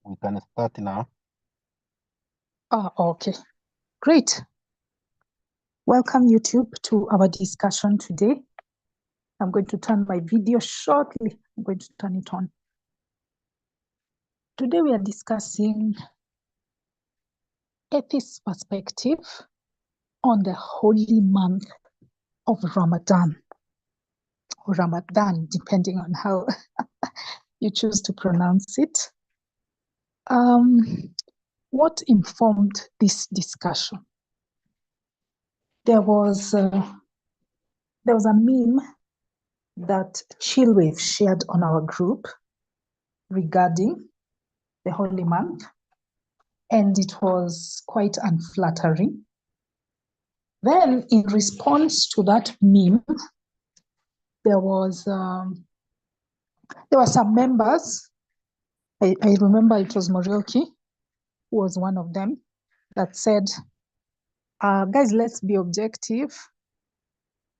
We can start now. Okay, great. Welcome YouTube to our discussion today. I'm going to turn my video shortly. I'm going to turn it on. Today we are discussing atheist perspective on the holy month of Ramadan, or Ramadan, depending on how you choose to pronounce it. What informed this discussion? There was a meme that Chillwave shared on our group regarding the holy month, and it was quite unflattering. Then, in response to that meme, there were some members. I remember it was Morioki, who was one of them, that said, guys, let's be objective.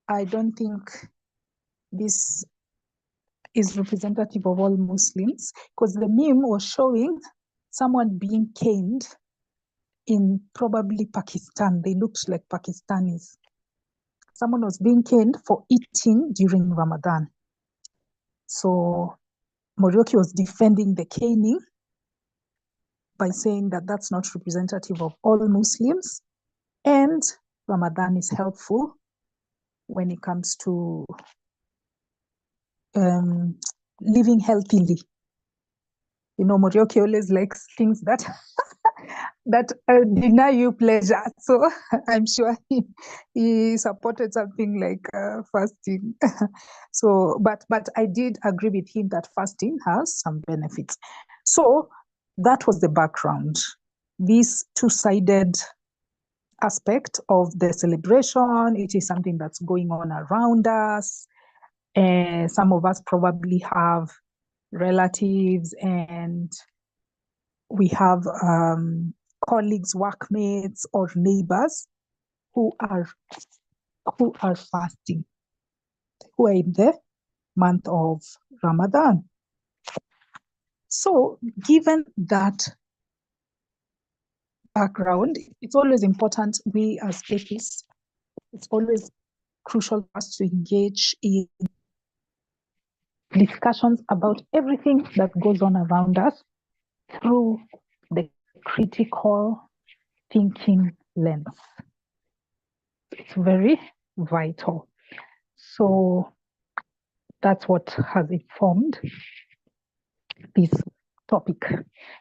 I don't think this is representative of all Muslims, because the meme was showing someone being caned in probably Pakistan. They looked like Pakistanis. Someone was being caned for eating during Ramadan. So Morioki was defending the caning by saying that that's not representative of all Muslims, and Ramadan is helpful when it comes to living healthily. You know, Morioki always likes things that deny you pleasure. So I'm sure he supported something like fasting. So, but I did agree with him that fasting has some benefits. So that was the background. This two-sided aspect of the celebration, it is something that's going on around us. Some of us probably have relatives, and we have colleagues, workmates, or neighbors who are fasting, who are in the month of Ramadan. So, given that background, it's always important, we as atheists, it's always crucial for us to engage in discussions about everything that goes on around us through the critical thinking lens. It's very vital. So that's what has informed this topic.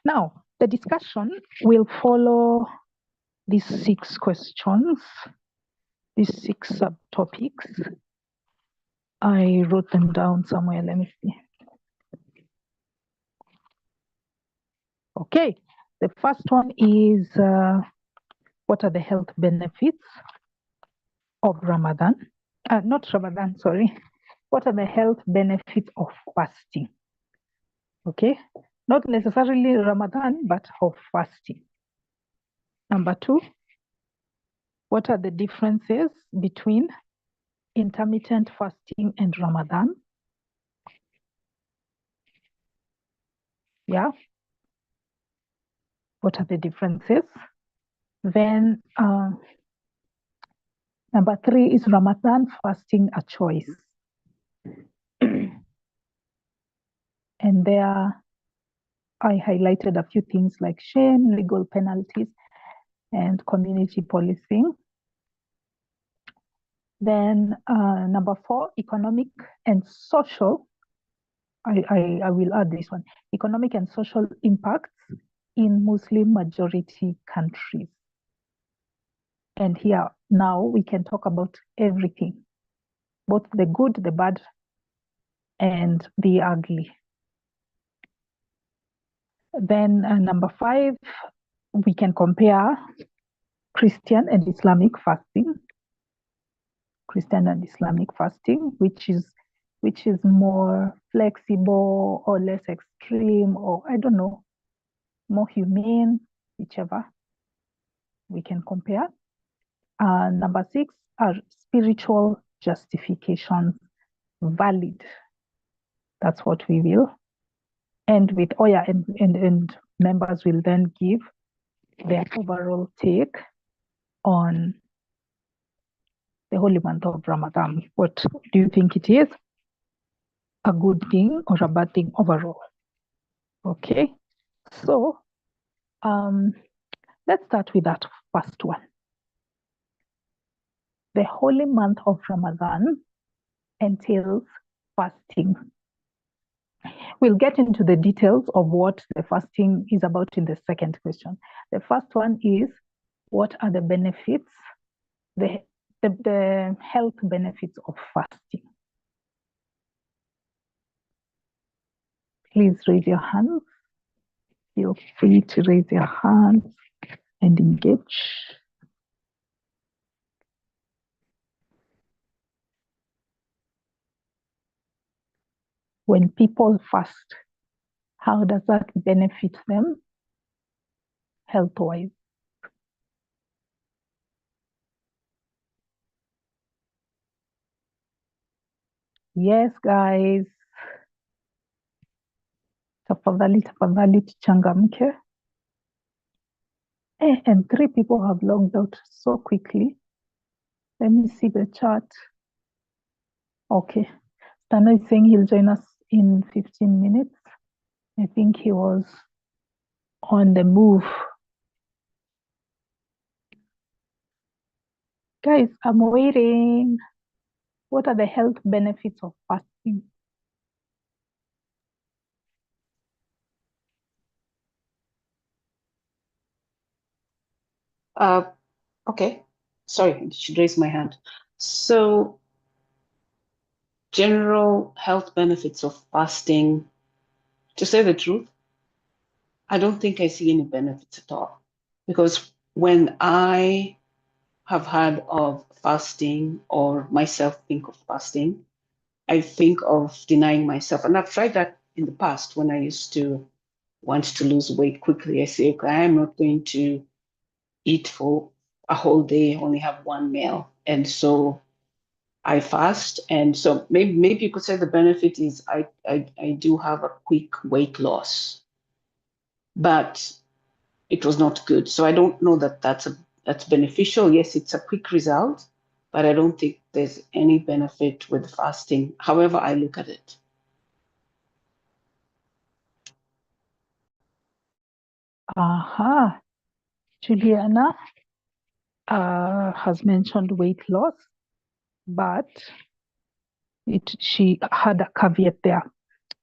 Now, the discussion will follow these 6 questions, these 6 subtopics. I wrote them down somewhere. Let me see. Okay, the first one is what are the health benefits of Ramadan? Not Ramadan, sorry. What are the health benefits of fasting? Okay, not necessarily Ramadan, but of fasting. Number 2, what are the differences between intermittent fasting and Ramadan? Yeah. What are the differences? Then number 3, is Ramadan fasting a choice? And there I highlighted a few things like shame, legal penalties, and community policing. Then number 4, economic and social. I will add this one. Economic and social impacts in Muslim majority countries. And here now we can talk about everything, both the good, the bad, and the ugly. Then number 5, we can compare Christian and Islamic fasting. Christian and Islamic fasting, which is more flexible or less extreme, or I don't know, more humane, whichever we can compare. Number 6 are spiritual justifications valid. That's what we will end with. Oh yeah, and members will then give their overall take on the holy month of Ramadan. What do you think it is? A good thing or a bad thing overall? Okay, so let's start with that first one. The holy month of Ramadan entails fasting. We'll get into the details of what the fasting is about in the second question. The first one is, what are the benefits, the health benefits of fasting? Please raise your hands. Feel free to raise your hands and engage. When people fast, how does that benefit them health-wise? Yes, guys. Tafadhali, tafadhali tuchangamke. And 3 people have logged out so quickly. Let me see the chat. Okay. Stano is saying he'll join us in 15 minutes. I think he was on the move. Guys, I'm waiting. What are the health benefits of fasting? Okay. Sorry, I should raise my hand. So, general health benefits of fasting, to say the truth, I don't think I see any benefits at all. Because when I have heard of fasting or myself think of fasting, I think of denying myself. And I've tried that in the past when I used to want to lose weight quickly. I say, okay, I'm not going to eat for a whole day, only have one meal. And so I fast. And so maybe you could say the benefit is I do have a quick weight loss, but it was not good. So I don't know that that's beneficial. Yes, it's a quick result, but I don't think there's any benefit with fasting, however I look at it. Aha. Juliana has mentioned weight loss, but she had a caveat there.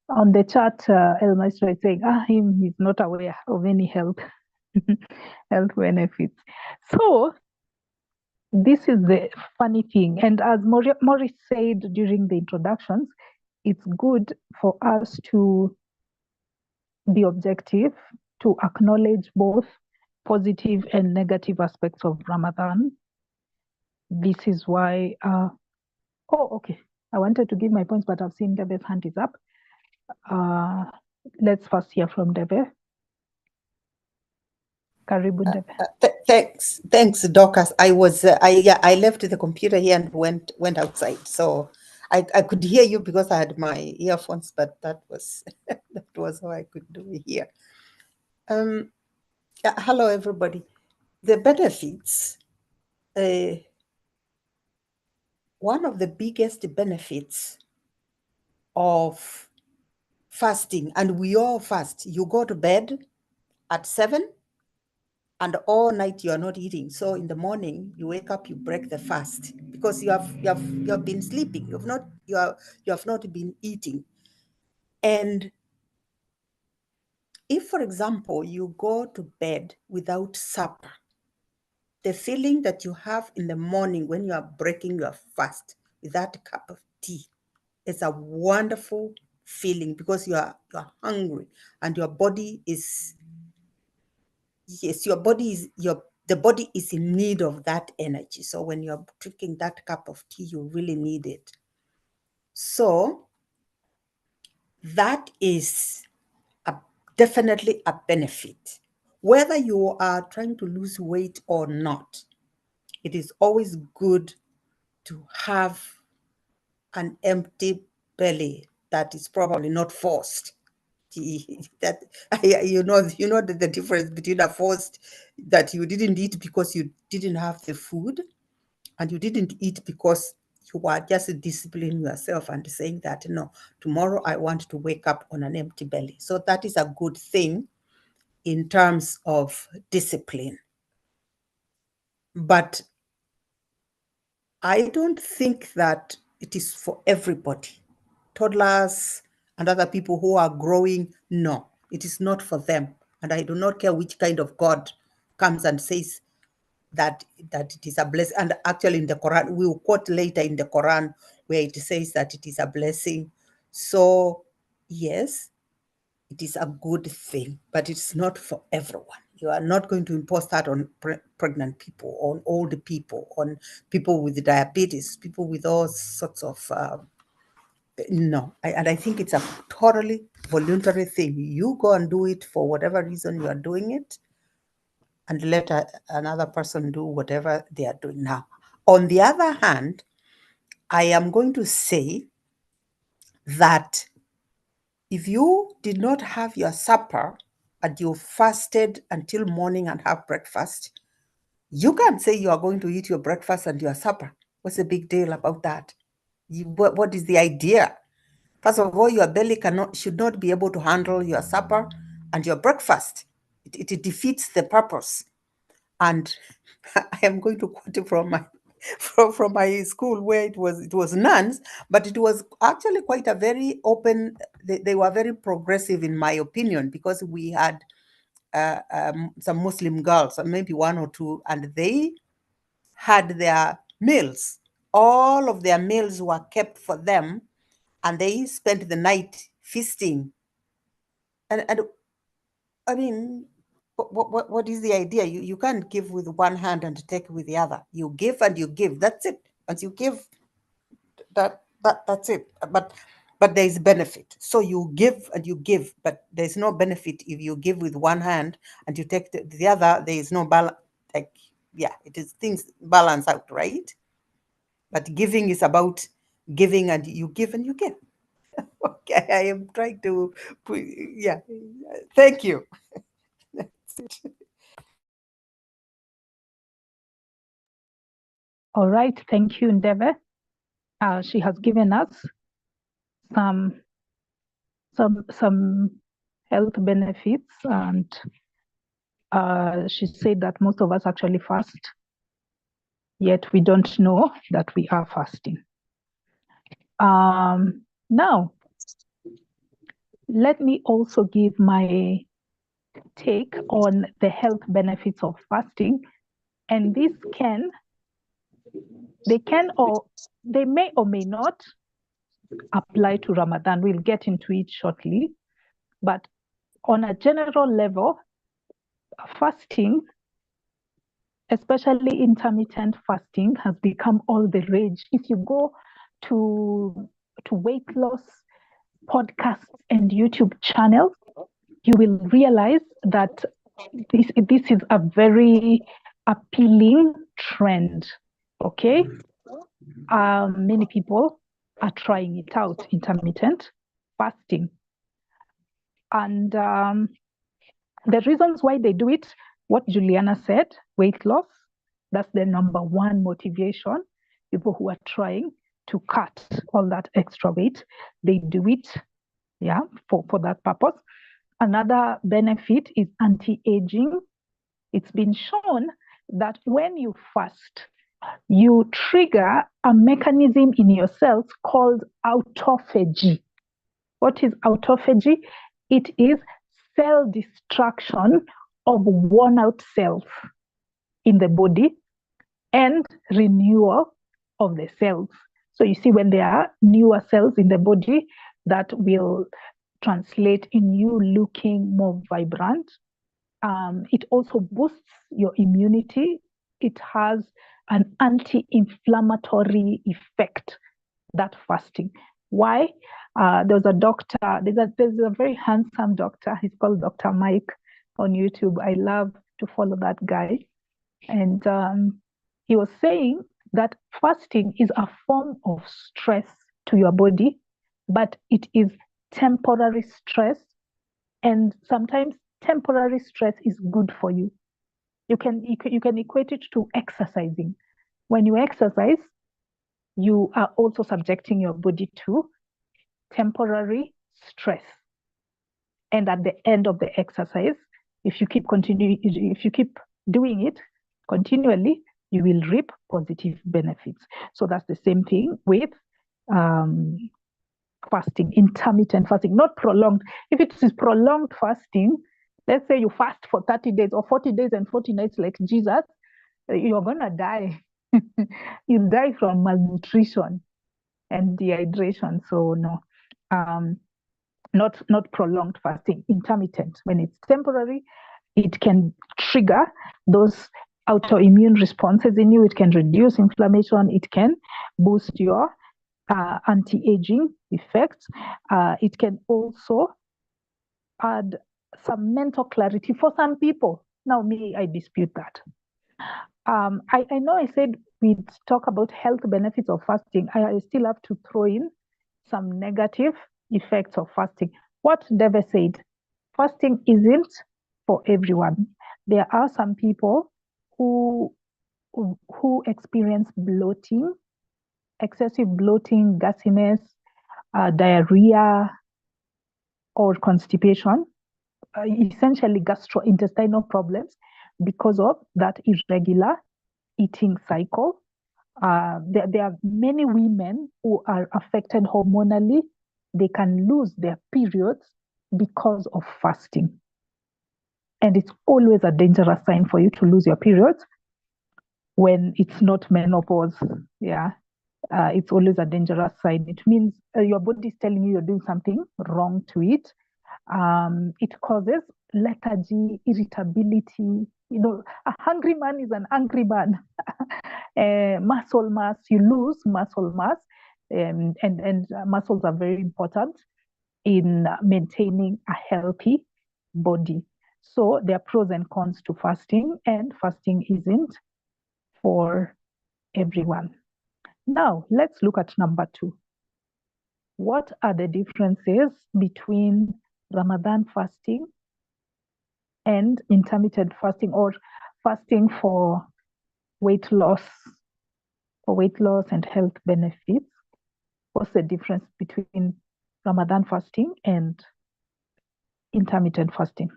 On the chat, El Maestro is saying, he's not aware of any health benefits. So this is the funny thing. And as Maurice said during the introductions, it's good for us to be objective, to acknowledge both positive and negative aspects of Ramadan. This is why, okay. I wanted to give my points, but I've seen Deve's hand is up. Let's first hear from Deve. Karibu, Deve. Thanks, Dorcas. I left the computer here and went outside, so I could hear you because I had my earphones, but that was that was how I could do it here. Hello, everybody. The benefits. One of the biggest benefits of fasting, and we all fast. You go to bed at 7, and all night you are not eating. So in the morning you wake up, you break the fast because you have been sleeping. You have not been eating. And if, for example, you go to bed without supper, the feeling that you have in the morning when you are breaking your fast with that cup of tea is a wonderful feeling because you are hungry and your body is, yes, the body is in need of that energy. So when you're drinking that cup of tea, you really need it. So that is definitely a benefit. Whether you are trying to lose weight or not, it is always good to have an empty belly that is probably not forced. That you know the difference between a fast that you didn't eat because you didn't have the food, and you didn't eat because you were just disciplining yourself and saying that, no, tomorrow I want to wake up on an empty belly. So that is a good thing in terms of discipline. But I don't think that it is for everybody. Toddlers and other people who are growing, no, it is not for them. And I do not care which kind of God comes and says that it is a blessing. And actually in the Quran, we will quote later in the Quran where it says that it is a blessing. So yes, it is a good thing, but it's not for everyone. You are not going to impose that on pregnant people, on older people, on people with diabetes, people with all sorts of, no. And I think it's a totally voluntary thing. You go and do it for whatever reason you are doing it, and let another person do whatever they are doing now. On the other hand, I am going to say that if you did not have your supper and you fasted until morning and have breakfast, you can't say you are going to eat your breakfast and your supper. What's the big deal about that? What is the idea? First of all, your belly should not be able to handle your supper and your breakfast. It defeats the purpose. And I am going to quote it from my from my school where it was nuns, but it was actually quite a very open. They were very progressive in my opinion, because we had some Muslim girls, maybe one or two, and they had their meals. All of their meals were kept for them, and they spent the night feasting. And I mean, what is the idea? You can't give with one hand and take with the other. You give and you give. That's it. Once you give, that's it. But there is benefit. So you give and you give, but there's no benefit if you give with one hand and you take the other. There is no balance. Like, yeah, it is things balance out, right? But giving is about giving, and you give and you give. Okay, I am trying to put, yeah. Thank you. That's it. All right, thank you, Ndebe. She has given us some health benefits, and she said that most of us actually fast, yet we don't know that we are fasting. Now, let me also give my take on the health benefits of fasting, and they may or may not apply to Ramadan. We'll get into it shortly, but on a general level, fasting, especially intermittent fasting, has become all the rage. If you go to weight loss podcasts and YouTube channels, you will realize that this is a very appealing trend. Okay, many people are trying it out, intermittent fasting, and the reasons why they do it, what Juliana said, weight loss, that's the number one motivation. People who are trying to cut all that extra weight, they do it, yeah, for that purpose. Another benefit is anti-aging. It's been shown that when you fast, you trigger a mechanism in your cells called autophagy. What is autophagy? It is cell destruction of worn out cells in the body and renewal of the cells. So you see, when there are newer cells in the body, that will translate in you looking more vibrant. It also boosts your immunity. It has an anti-inflammatory effect, that fasting. Why? There's a doctor, there's a very handsome doctor. He's called Dr. Mike on YouTube. I love to follow that guy. And he was saying that fasting is a form of stress to your body, but it is temporary stress And sometimes temporary stress is good for you. You can equate it to exercising. When you exercise, you are also subjecting your body to temporary stress. And at the end of the exercise, if you keep doing it continually, you will reap positive benefits. So that's the same thing with fasting, intermittent fasting, not prolonged. If it is prolonged fasting, let's say you fast for 30 days or 40 days and 40 nights like Jesus, you're going to die. You'll die from malnutrition and dehydration. So no, not prolonged fasting, intermittent. When it's temporary, it can trigger those autoimmune responses in you. It can reduce inflammation. It can boost your anti-aging effects. It can also add some mental clarity for some people. Now, me, I dispute that. I know I said we'd talk about health benefits of fasting. I still have to throw in some negative effects of fasting. What Deve said, fasting isn't for everyone. There are some people who experience bloating, excessive bloating, gassiness, diarrhea, or constipation, essentially gastrointestinal problems because of that irregular eating cycle. There are many women who are affected hormonally. They can lose their periods because of fasting. And it's always a dangerous sign for you to lose your periods when it's not menopause. Yeah. It's always a dangerous sign. It means your body is telling you you're doing something wrong to it. It causes lethargy, irritability. You know, a hungry man is an angry man. Muscle mass, you lose muscle mass, and muscles are very important in maintaining a healthy body. So there are pros and cons to fasting, and fasting isn't for everyone. Now, let's look at number 2. What are the differences between Ramadan fasting and intermittent fasting, or fasting for weight loss and health benefits? What's the difference between Ramadan fasting and intermittent fasting?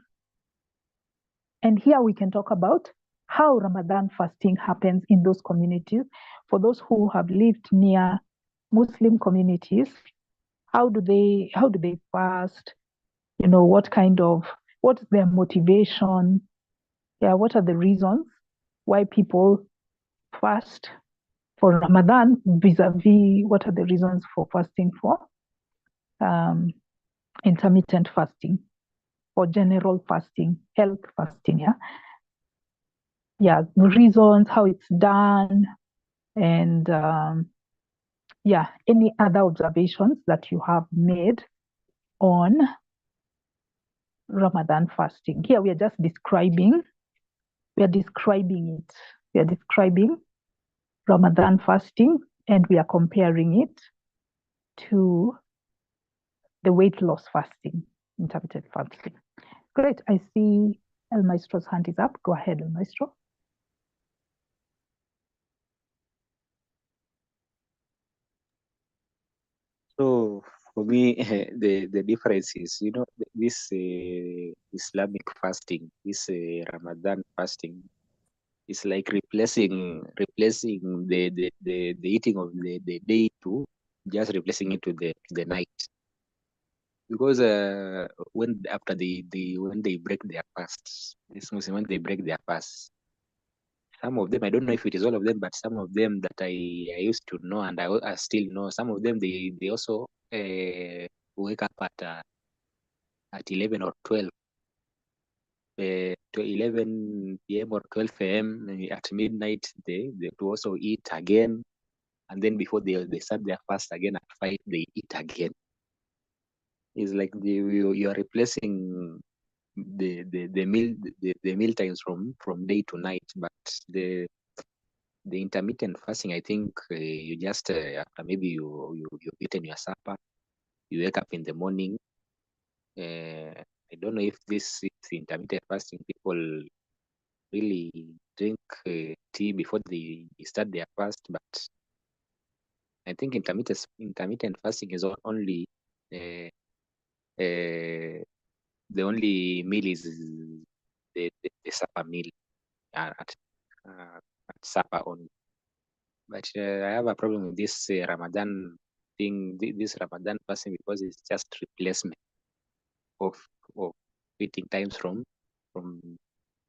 And here we can talk about how Ramadan fasting happens in those communities. For those who have lived near Muslim communities, how do they fast? You know, what's their motivation? Yeah, what are the reasons why people fast for Ramadan vis-a-vis what are the reasons for fasting for intermittent fasting or general fasting, health fasting? Yeah, the reasons, how it's done, and any other observations that you have made on Ramadan fasting. Here we are just describing it. We are describing Ramadan fasting, and we are comparing it to the weight loss fasting, intermittent fasting. Great. I see El Maestro's hand is up. Go ahead, El Maestro. So for me, the difference is, this Islamic fasting, this Ramadan fasting, is like replacing the eating of the day to just replacing it to the night. Because when they break their fasts, this Muslim, when they break their fasts, some of them, I don't know if it is all of them, but some of them that I used to know, and I still know, some of them they also wake up at 11 or 12 to 11 p.m. or 12 a.m. at midnight. They to also eat again, and then before they start their fast again at 5, they eat again. It's like you are replacing the meal times from day to night, but the intermittent fasting, I think you just after maybe you've eaten your supper, you wake up in the morning, I don't know if this is intermittent fasting. People really drink tea before they start their fast, but I think intermittent fasting is only uh, the only meal is the supper meal at supper only. But I have a problem with this Ramadan thing, this Ramadan fasting, because it's just replacement of of eating times from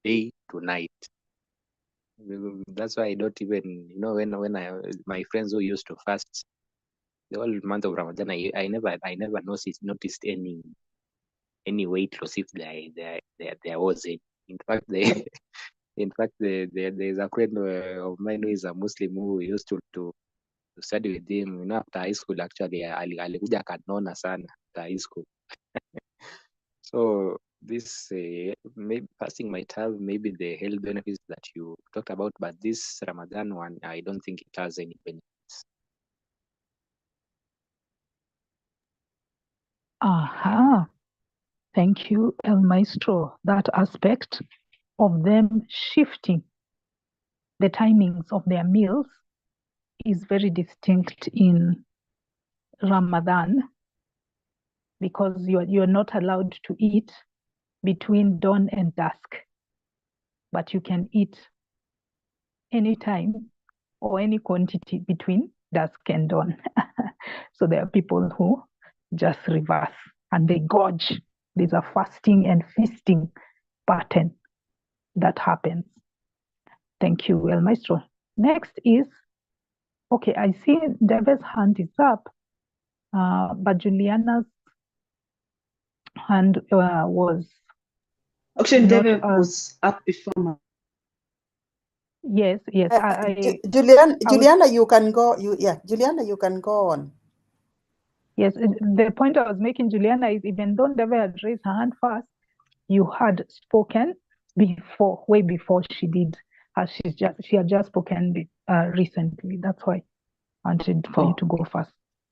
day to night. That's why I don't even, when my friends who used to fast the whole month of Ramadan, I never noticed any weight loss if there was any. In fact, in fact, there's a friend of mine who is a Muslim who used to study with him, after high school. Actually, alikuja akanona sana after high school. So this maybe fasting might have maybe the health benefits that you talked about, but this Ramadan one, I don't think it has any benefits. Aha. Thank you, El Maestro. That aspect of them shifting the timings of their meals is very distinct in Ramadan, because you're not allowed to eat between dawn and dusk, but you can eat anytime or any quantity between dusk and dawn. So there are people who just reverse and they gorge. There's a fasting and feasting pattern that happens. Thank you, El Maestro. Next is, okay, I see Deve's hand is up, but Juliana's hand was Actually, not. David was up before my. Yes. Juliana, you can go. Juliana, you can go on. Yes, the point I was making, Juliana, is even though Deve had raised her hand first, you had spoken before, way before she did. She had just spoken recently. That's why I wanted for you to go first.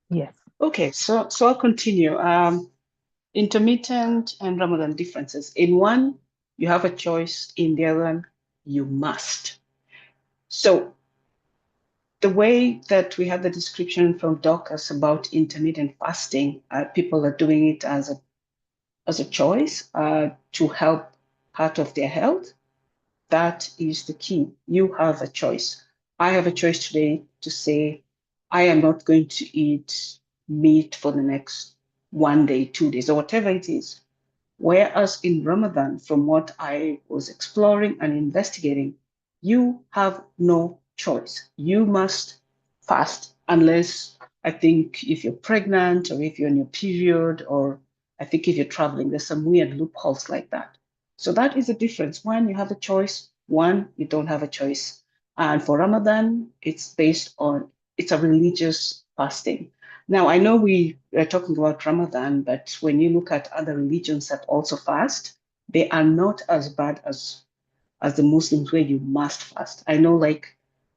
Yes. Okay, so I'll continue. Intermittent and Ramadan differences. In one, you have a choice. In the other one, you must. So the way that we have the description from Dorcas about intermittent fasting, people are doing it as a choice to help part of their health. That is the key. You have a choice. I have a choice today to say, I am not going to eat meat for the next 1 day, 2 days, or whatever it is. Whereas in Ramadan, from what I was exploring and investigating, you have no choice. You must fast unless, I think, if you're pregnant or if you're in your period, or I think if you're traveling, there's some weird loopholes like that. So that is the difference. One, you have a choice. One, you don't have a choice. And for Ramadan, it's a religious fasting. Now, I know we are talking about Ramadan, but when you look at other religions that also fast, they are not as bad as the Muslims, where you must fast. I know, like,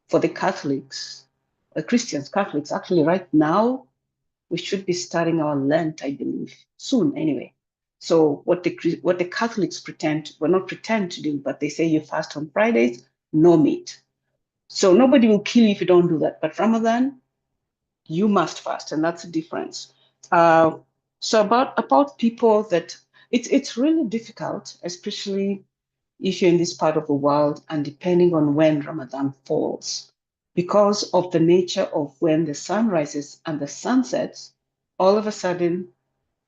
for the Catholics, Christians, Catholics, actually right now, we should be starting our Lent, I believe, soon anyway. So what the Catholics not pretend to do, but they say you fast on Fridays, no meat. So nobody will kill you if you don't do that. But Ramadan, you must fast, and that's the difference. So about people that it's really difficult, especially if you're in this part of the world, and depending on when Ramadan falls, because of the nature of when the sun rises and the sun sets. All of a sudden,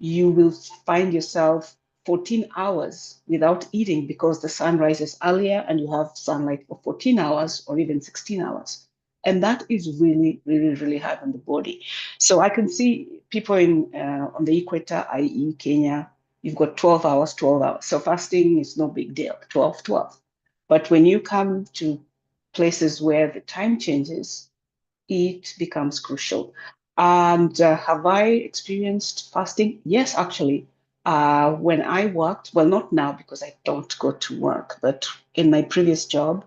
you will find yourself 14 hours without eating because the sun rises earlier and you have sunlight for 14 hours or even 16 hours. And that is really, really, really hard on the body. So I can see people on the equator, i.e. Kenya, you've got 12 hours, 12 hours. So fasting is no big deal, 12, 12. But when you come to places where the time changes, it becomes crucial. And have I experienced fasting? Yes, actually. When I worked, well, not now because I don't go to work, but in my previous job,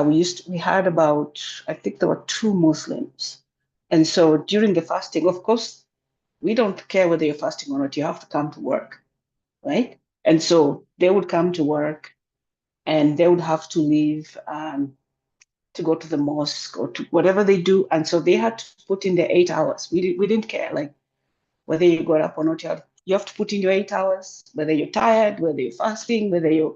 we had about, I think there were 2 Muslims. And so during the fasting, of course, we don't care whether you're fasting or not, you have to come to work, right? And so they would come to work and they would have to leave to go to the mosque or to whatever they do. And so they had to put in their 8 hours. We didn't care like whether you got up or not. You have to put in your 8 hours, whether you're tired, whether you're fasting, whether you're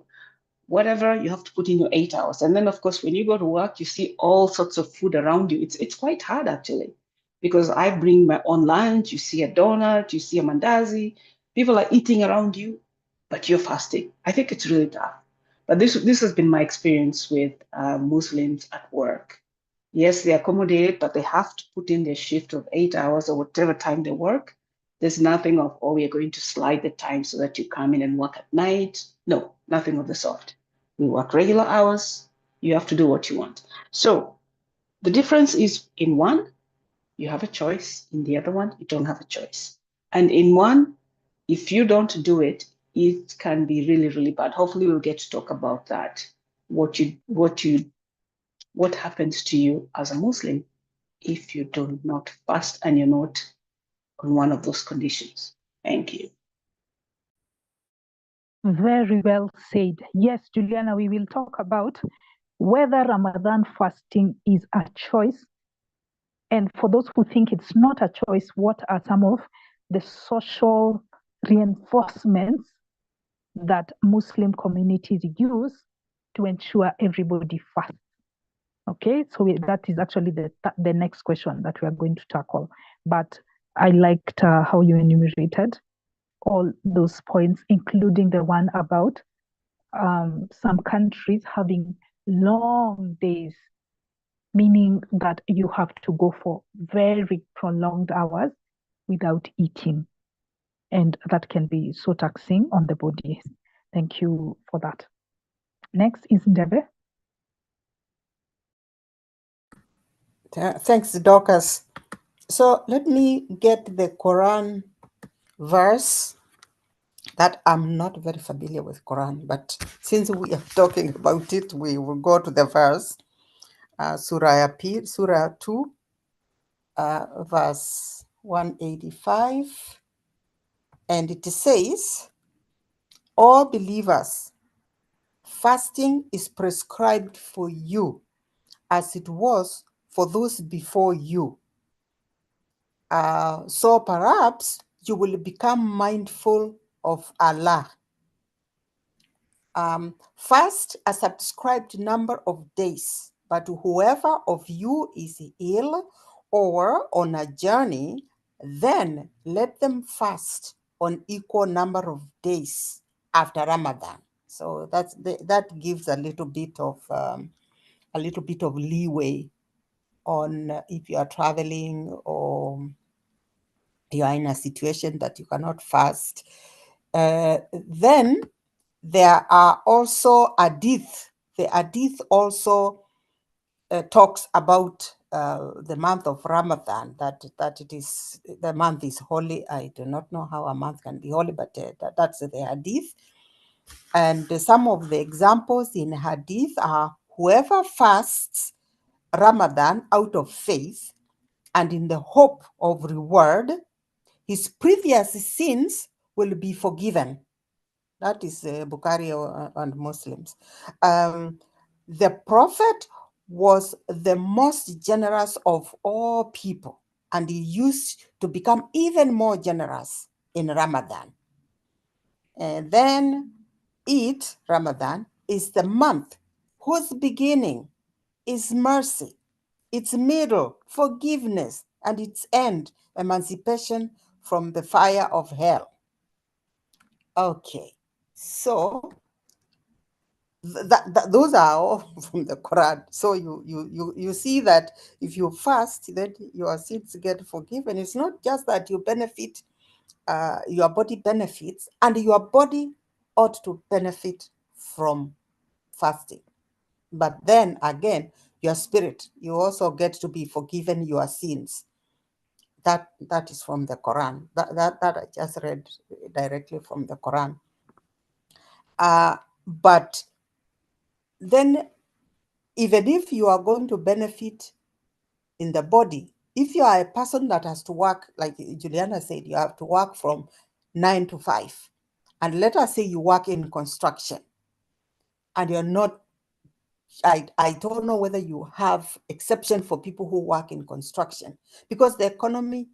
whatever, you have to put in your 8 hours. And then, of course, when you go to work, you see all sorts of food around you. It's quite hard, actually, because I bring my own lunch. You see a donut, you see a mandazi. People are eating around you, but you're fasting. I think it's really tough. But this has been my experience with Muslims at work. Yes, they accommodate, but they have to put in their shift of 8 hours or whatever time they work. There's nothing of, oh, we are going to slide the time so that you come in and work at night. No, nothing of the sort. We work regular hours. You have to do what you want. So the difference is in one, you have a choice. In the other one, you don't have a choice. And in one, if you don't do it, it can be really, really bad. Hopefully we'll get to talk about that. What happens to you as a Muslim if you do not fast and you're not on one of those conditions. Thank you. Very well said. Yes, Juliana, we will talk about whether Ramadan fasting is a choice. And for those who think it's not a choice, what are some of the social reinforcements that Muslim communities use to ensure everybody fasts? Okay, so that is actually the next question that we are going to tackle. But I liked how you enumerated all those points, including the one about some countries having long days, meaning that you have to go for very prolonged hours without eating. And that can be so taxing on the body. Thank you for that. Next is Ndebe. Thanks, Dorcas. So let me get the Quran verse that I'm not very familiar with Quran, but since we are talking about it, we will go to the verse, Surah 2, verse 185, and it says, all believers, fasting is prescribed for you as it was for those before you. So perhaps you will become mindful of Allah. Fast a subscribed number of days, but whoever of you is ill or on a journey, then let them fast on equal number of days after Ramadan. So that gives a little bit of leeway on if you are traveling or you are in a situation that you cannot fast. Then there are also hadith. The hadith also talks about the month of Ramadan, that it is, the month is holy. I do not know how a month can be holy, but that's the hadith. And some of the examples in hadith are, whoever fasts Ramadan out of faith and in the hope of reward, his previous sins will be forgiven. That is Bukhari and Muslims. The Prophet was the most generous of all people, and he used to become even more generous in Ramadan. And then Ramadan, is the month whose beginning is mercy, its middle, forgiveness, and its end, emancipation from the fire of hell. Okay, so those are all from the Quran. So you see that if you fast, then your sins get forgiven. It's not just that you benefit, your body benefits, and your body ought to benefit from fasting. But then again, your spirit, you also get to be forgiven your sins. That is from the Quran. That I just read directly from the Quran. But then, even if you are going to benefit in the body, if you are a person that has to work, like Juliana said, you have to work from 9 to 5, And let us say you work in construction and you're not, I don't know whether you have exception for people who work in construction, because the economy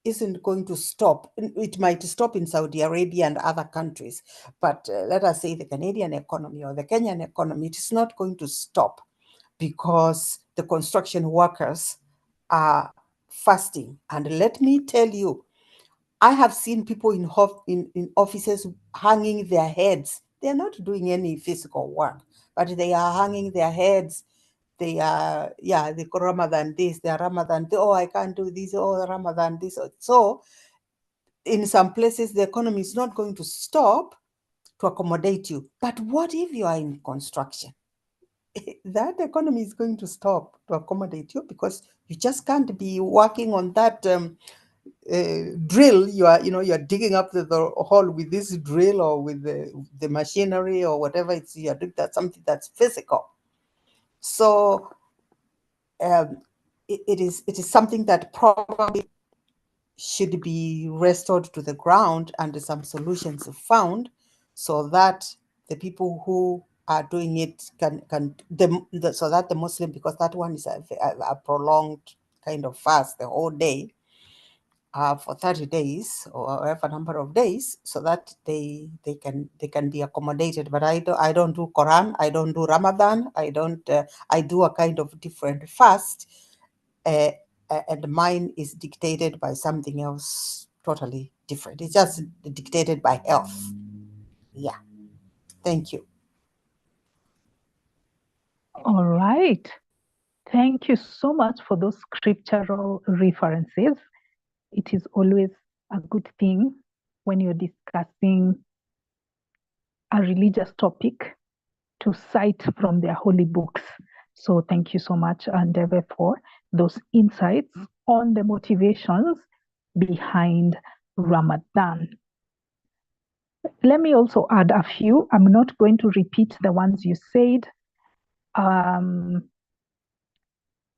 isn't going to stop. It might stop in Saudi Arabia and other countries, but let us say the Canadian economy or the Kenyan economy, it is not going to stop because the construction workers are fasting. And let me tell you, I have seen people in offices hanging their heads. They're not doing any physical work, but they are hanging their heads. They are, they go Ramadan this, they are Ramadan, oh, I can't do this, oh, Ramadan this. So in some places, the economy is not going to stop to accommodate you. But what if you are in construction? That economy is going to stop to accommodate you, because you just can't be working on that drill. You're digging up the hole with this drill or with the machinery or whatever it's you're doing. That's something that's physical. So it is something that probably should be restored to the ground and some solutions found, so that the people who are doing it so that the Muslim, because that one is a prolonged kind of fast, the whole day, for 30 days or whatever number of days, so that they can be accommodated. But I don't do Quran, I don't do Ramadan, I do a kind of different fast, and mine is dictated by something else totally different. It's just dictated by health. Yeah. Thank you. All right. Thank you so much for those scriptural references. It is always a good thing when you're discussing a religious topic to cite from their holy books. So thank you so much, Andeve, for those insights on the motivations behind Ramadan. Let me also add a few. I'm not going to repeat the ones you said.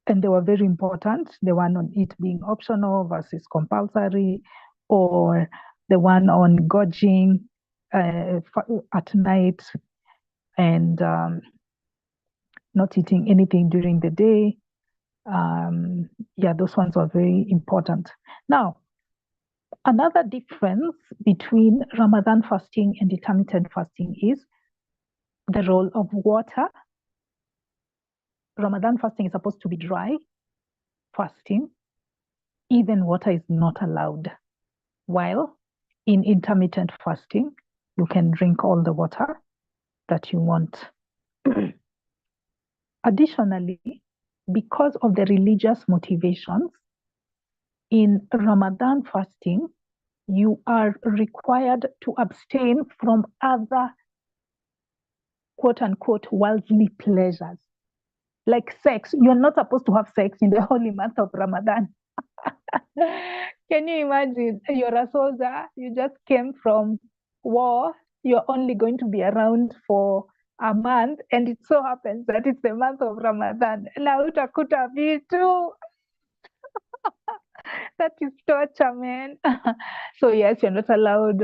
And they were very important. The one on it being optional versus compulsory, or the one on gorging at night and not eating anything during the day. Those ones are very important. Now, another difference between Ramadan fasting and intermittent fasting is the role of water. Ramadan fasting is supposed to be dry fasting. Even water is not allowed. While in intermittent fasting, you can drink all the water that you want. Additionally, because of the religious motivations, in Ramadan fasting, you are required to abstain from other quote unquote worldly pleasures. Like sex, you're not supposed to have sex in the holy month of Ramadan. Can you imagine? You're a soldier, you just came from war, you're only going to be around for a month, and it so happens that it's the month of Ramadan. Now utakuta vitu. That is torture, man. So yes, you're not allowed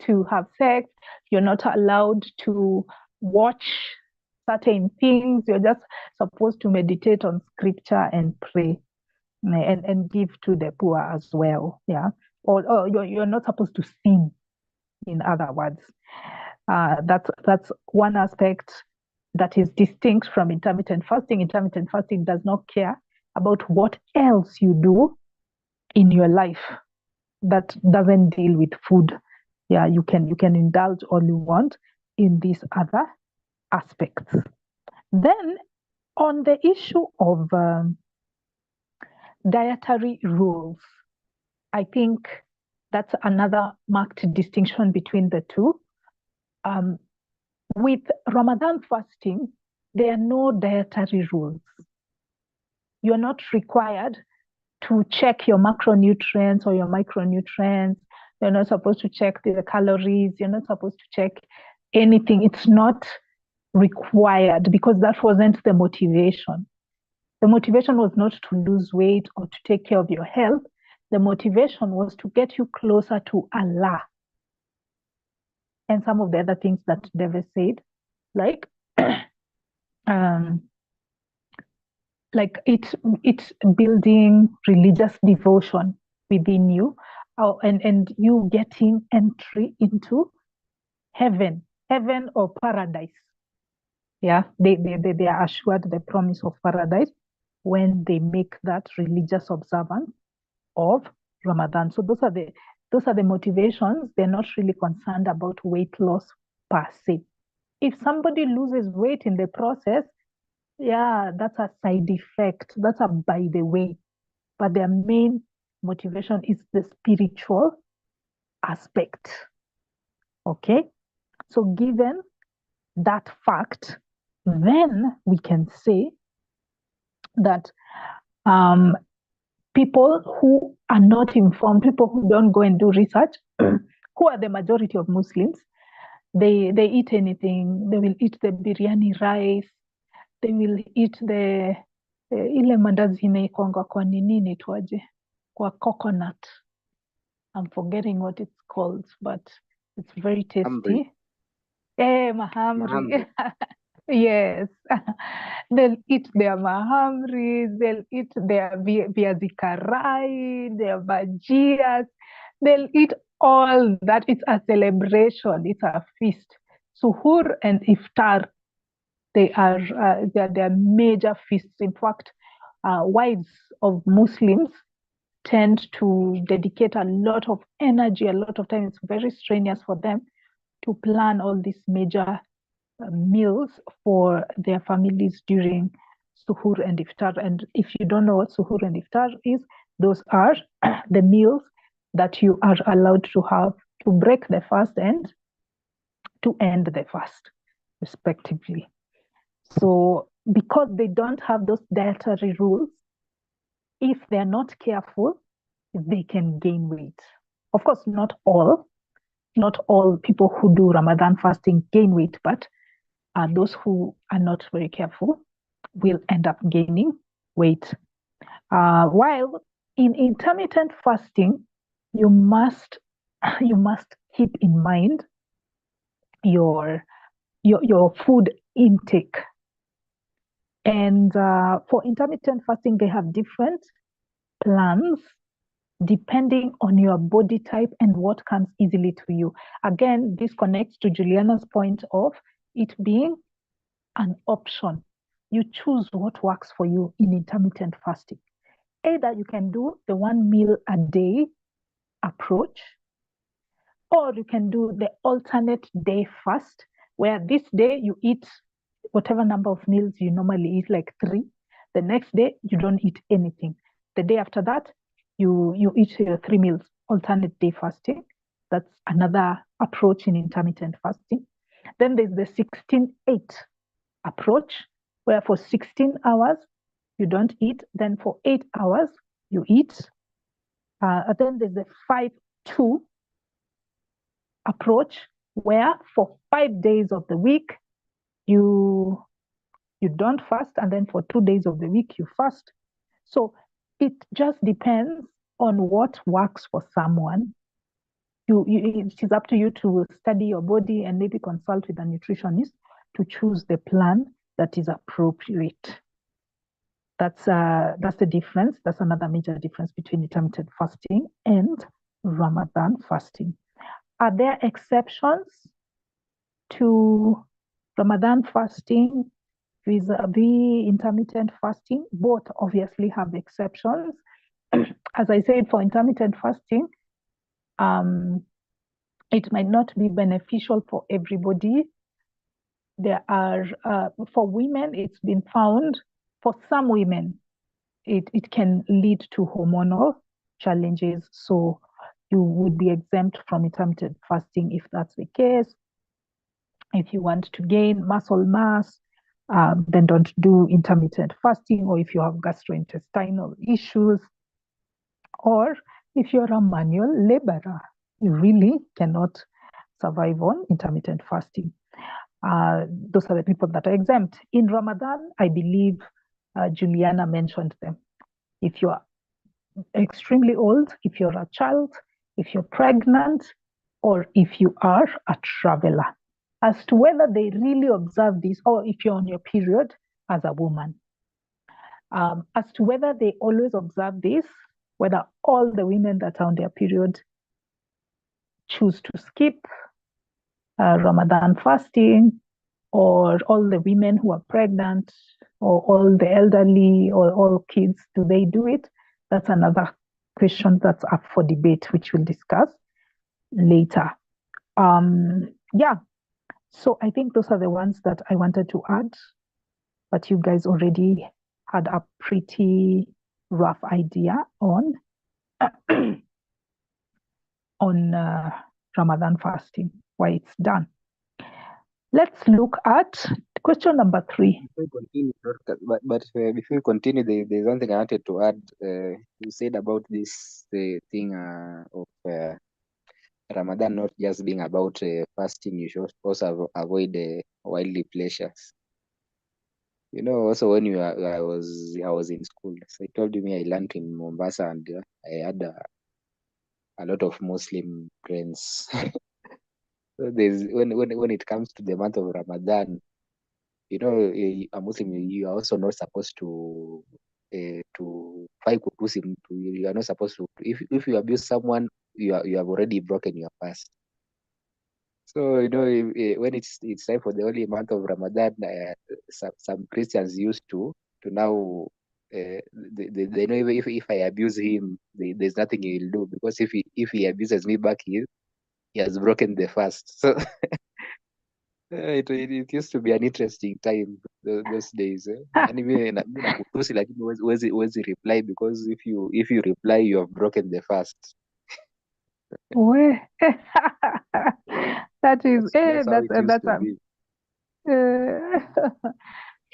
to have sex. You're not allowed to watch certain things. You're just supposed to meditate on scripture and pray and give to the poor as well. Yeah. Or you're not supposed to sin, in other words. That's one aspect that is distinct from intermittent fasting. Intermittent fasting does not care about what else you do in your life that doesn't deal with food. Yeah, you can indulge all you want in these other aspects. Then on the issue of dietary rules, I think that's another marked distinction between the two. With Ramadan fasting, there are no dietary rules. You're not required to check your macronutrients or your micronutrients. You're not supposed to check the calories. You're not supposed to check anything. It's not required, because that wasn't the motivation. The motivation was not to lose weight or to take care of your health. The motivation was to get you closer to Allah. and some of the other things that Deve said, like um, it's building religious devotion within you, and you getting entry into heaven or paradise. Yeah, they are assured the promise of paradise when they make that religious observance of Ramadan. So those are the motivations. They're not really concerned about weight loss per se. If somebody loses weight in the process, yeah, that's a side effect. That's a by the way. But their main motivation is the spiritual aspect. Okay? So given that fact, then we can say that people who are not informed, people who don't go and do research, who are the majority of Muslims, they eat anything. They will eat the biryani rice. They will eat the ile mandazi inaikongwa kwa nini inaitwaje? Kwa coconut. I'm forgetting what it's called, but it's very tasty. Mahamri. Yes. They'll eat their mahamris, they'll eat their viazi karai, their bajias. They'll eat all that. It's a celebration. It's a feast. Suhoor and iftar, they are major feasts. In fact, wives of Muslims tend to dedicate a lot of energy, a lot of time. It's very strenuous for them to plan all these major meals for their families during suhoor and iftar. And if you don't know what suhoor and iftar is, those are the meals that you are allowed to have to break the fast and to end the fast, respectively. So because they don't have those dietary rules, if they're not careful, they can gain weight. Of course, not all people who do Ramadan fasting gain weight, but those who are not very careful will end up gaining weight. While in intermittent fasting, you must keep in mind your food intake. And for intermittent fasting, they have different plans depending on your body type and what comes easily to you. Again, this connects to Juliana's point of it being an option. You choose what works for you in intermittent fasting. Either you can do the 1 meal a day approach, or you can do the alternate day fast, where this day you eat whatever number of meals you normally eat, like 3. The next day, you don't eat anything. The day after that, you eat your 3 meals, alternate day fasting. That's another approach in intermittent fasting. Then there's the 16-8 approach, where for 16 hours, you don't eat. Then for 8 hours, you eat. Then there's the 5-2 approach, where for 5 days of the week, you don't fast, and then for 2 days of the week, you fast. So it just depends on what works for someone. It is up to you to study your body and maybe consult with a nutritionist to choose the plan that is appropriate. That's the difference. That's another major difference between intermittent fasting and Ramadan fasting. Are there exceptions to Ramadan fasting vis-a-vis intermittent fasting? Both obviously have exceptions. As I said, for intermittent fasting, it might not be beneficial for everybody. There are, for women, it's been found, for some women, it can lead to hormonal challenges. So you would be exempt from intermittent fasting if that's the case. If you want to gain muscle mass, then don't do intermittent fasting. Or if you have gastrointestinal issues, or if you're a manual laborer, you really cannot survive on intermittent fasting. Those are the people that are exempt. In Ramadan, I believe Juliana mentioned them. If you're extremely old, if you're a child, if you're pregnant, or if you are a traveler. As to whether they really observe this, or if you're on your period as a woman. As to whether they always observe this, whether all the women that are on their period choose to skip Ramadan fasting, or all the women who are pregnant, or all the elderly, or all kids, do they do it? That's another question that's up for debate, which we'll discuss later. Yeah, so I think those are the ones that I wanted to add, but you guys already had a pretty rough idea on Ramadan fasting, why it's done. Let's look at question number 3. But before we continue, there's one thing I wanted to add. You said about this thing of Ramadan not just being about fasting. You should also avoid worldly pleasures. You know, also when I was in school, so I told you I learned in Mombasa, and I had a lot of Muslim friends. So there's when it comes to the month of Ramadan, you know, a Muslim, you are also not supposed to fight kutusi mtu. You are not supposed to. If you abuse someone, you have already broken your fast. So you know, when it's time for the holy month of Ramadan, some Christians used to now. They know if I abuse him, there's nothing he will do, because if he abuses me back, he has broken the fast. So it used to be an interesting time those days. And even nakutusi, lakini huwezi reply, because if you reply, you have broken the fast. That is That's how it used to be.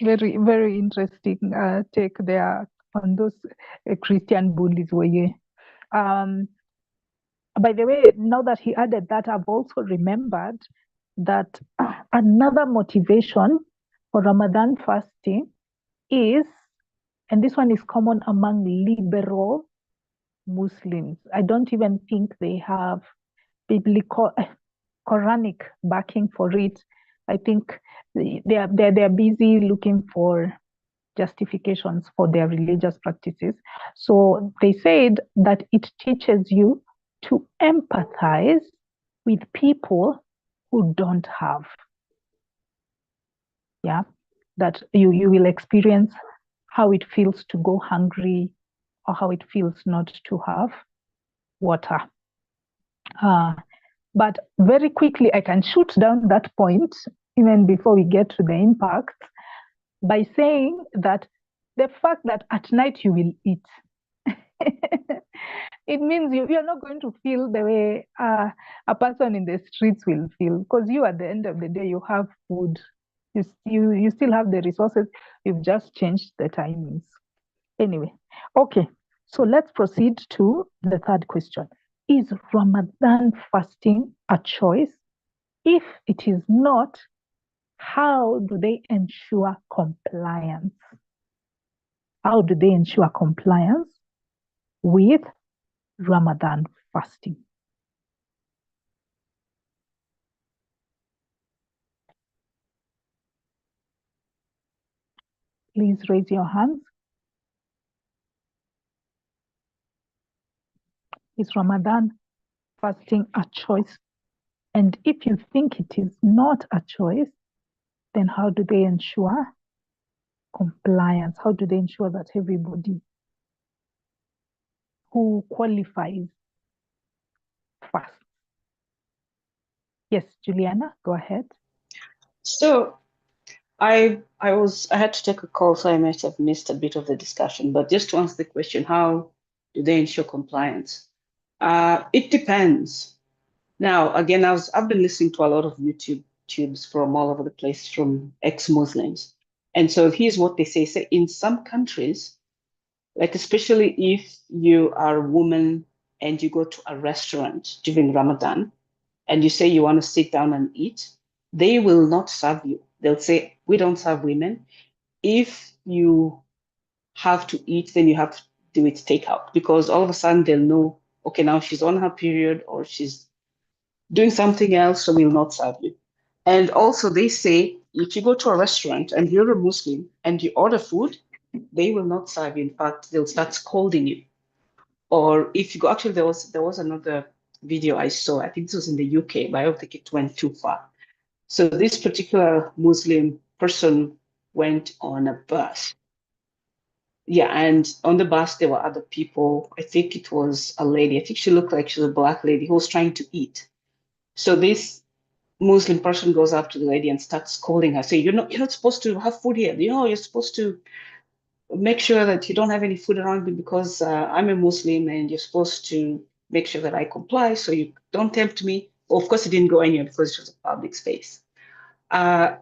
very, very interesting take there on those Christian bullies. By the way, now that he added that, I've also remembered that another motivation for Ramadan fasting is, and this one is common among liberal Muslims. I don't even think they have biblical, Quranic backing for it. I think they're busy looking for justifications for their religious practices. So they said that it teaches you to empathize with people who don't have. Yeah, that you will experience how it feels to go hungry, or how it feels not to have water. But very quickly, I can shoot down that point, even before we get to the impact, by saying that the fact that at night you will eat, it means you're not going to feel the way a person in the streets will feel, because you, at the end of the day, you have food. You still have the resources. You've just changed the timings. Anyway, okay. So let's proceed to the third question. Is Ramadan fasting a choice? If it is not, how do they ensure compliance? How do they ensure compliance with Ramadan fasting? Please raise your hands. Is Ramadan fasting a choice? And if you think it is not a choice, then how do they ensure compliance? How do they ensure that everybody who qualifies fasts? Yes, Juliana, go ahead. So I had to take a call, so I might have missed a bit of the discussion. But just to answer the question, how do they ensure compliance? It depends. Now, again, I've been listening to a lot of YouTube tubes from all over the place from ex-Muslims. And so here's what they say. Say in some countries, like especially if you are a woman and you go to a restaurant during Ramadan and you say you want to sit down and eat, they will not serve you. They'll say, we don't serve women. If you have to eat, then you have to do it takeout, because all of a sudden they'll know, okay, now she's on her period or she's doing something else, so we'll not serve you. And also, they say if you go to a restaurant and you're a Muslim and you order food, they will not serve you. In fact, they'll start scolding you. Or if you go, actually, there was another video I saw. I think this was in the UK, but I don't think it went too far. So this particular Muslim person went on a bus. Yeah, and on the bus there were other people. I think it was a lady. I think she looked like she was a black lady who was trying to eat. So this Muslim person goes up to the lady and starts scolding her, saying, "You're not supposed to have food here. You're supposed to make sure that you don't have any food around me because I'm a Muslim and you're supposed to make sure that I comply. So you don't tempt me." Well, of course, it didn't go anywhere because it was a public space.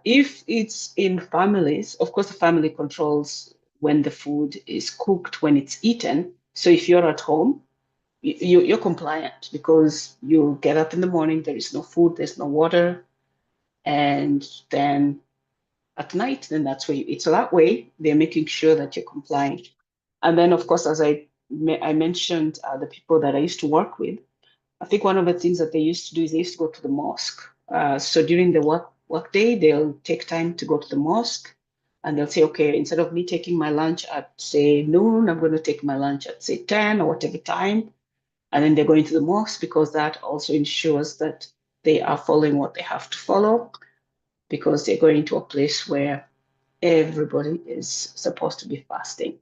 If it's in families, of course, the family controls when the food is cooked, when it's eaten. So if you're at home, you're compliant because you get up in the morning, there is no food, there's no water, and then at night, then that's where you eat. So that way, they're making sure that you're complying. And then, of course, as I mentioned, the people that I used to work with, I think one of the things that they used to do is they used to go to the mosque. So during the work day, they'll take time to go to the mosque, and they'll say, okay, instead of me taking my lunch at say noon, I'm going to take my lunch at say 10 or whatever time. And then they're going to the mosque because that also ensures that they are following what they have to follow, because they're going to a place where everybody is supposed to be fasting.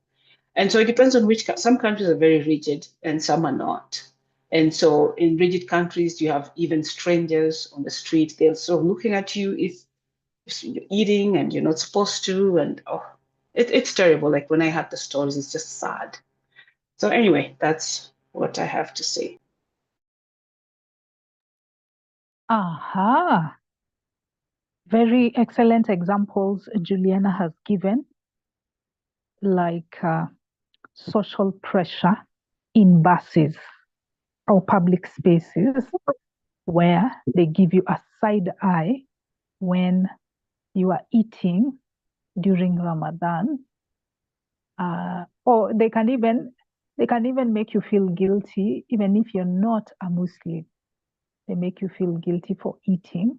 And so it depends on some countries are very rigid and some are not. And so in rigid countries, you have even strangers on the street. They're sort of looking at you if you're eating and you're not supposed to. And it's terrible. Like when I have the stories, it's just sad. So anyway, that's what I have to say. Aha. Very excellent examples Juliana has given, like social pressure in buses or public spaces where they give you a side eye when you are eating during Ramadan. Or they can even make you feel guilty even if you're not a Muslim. They make you feel guilty for eating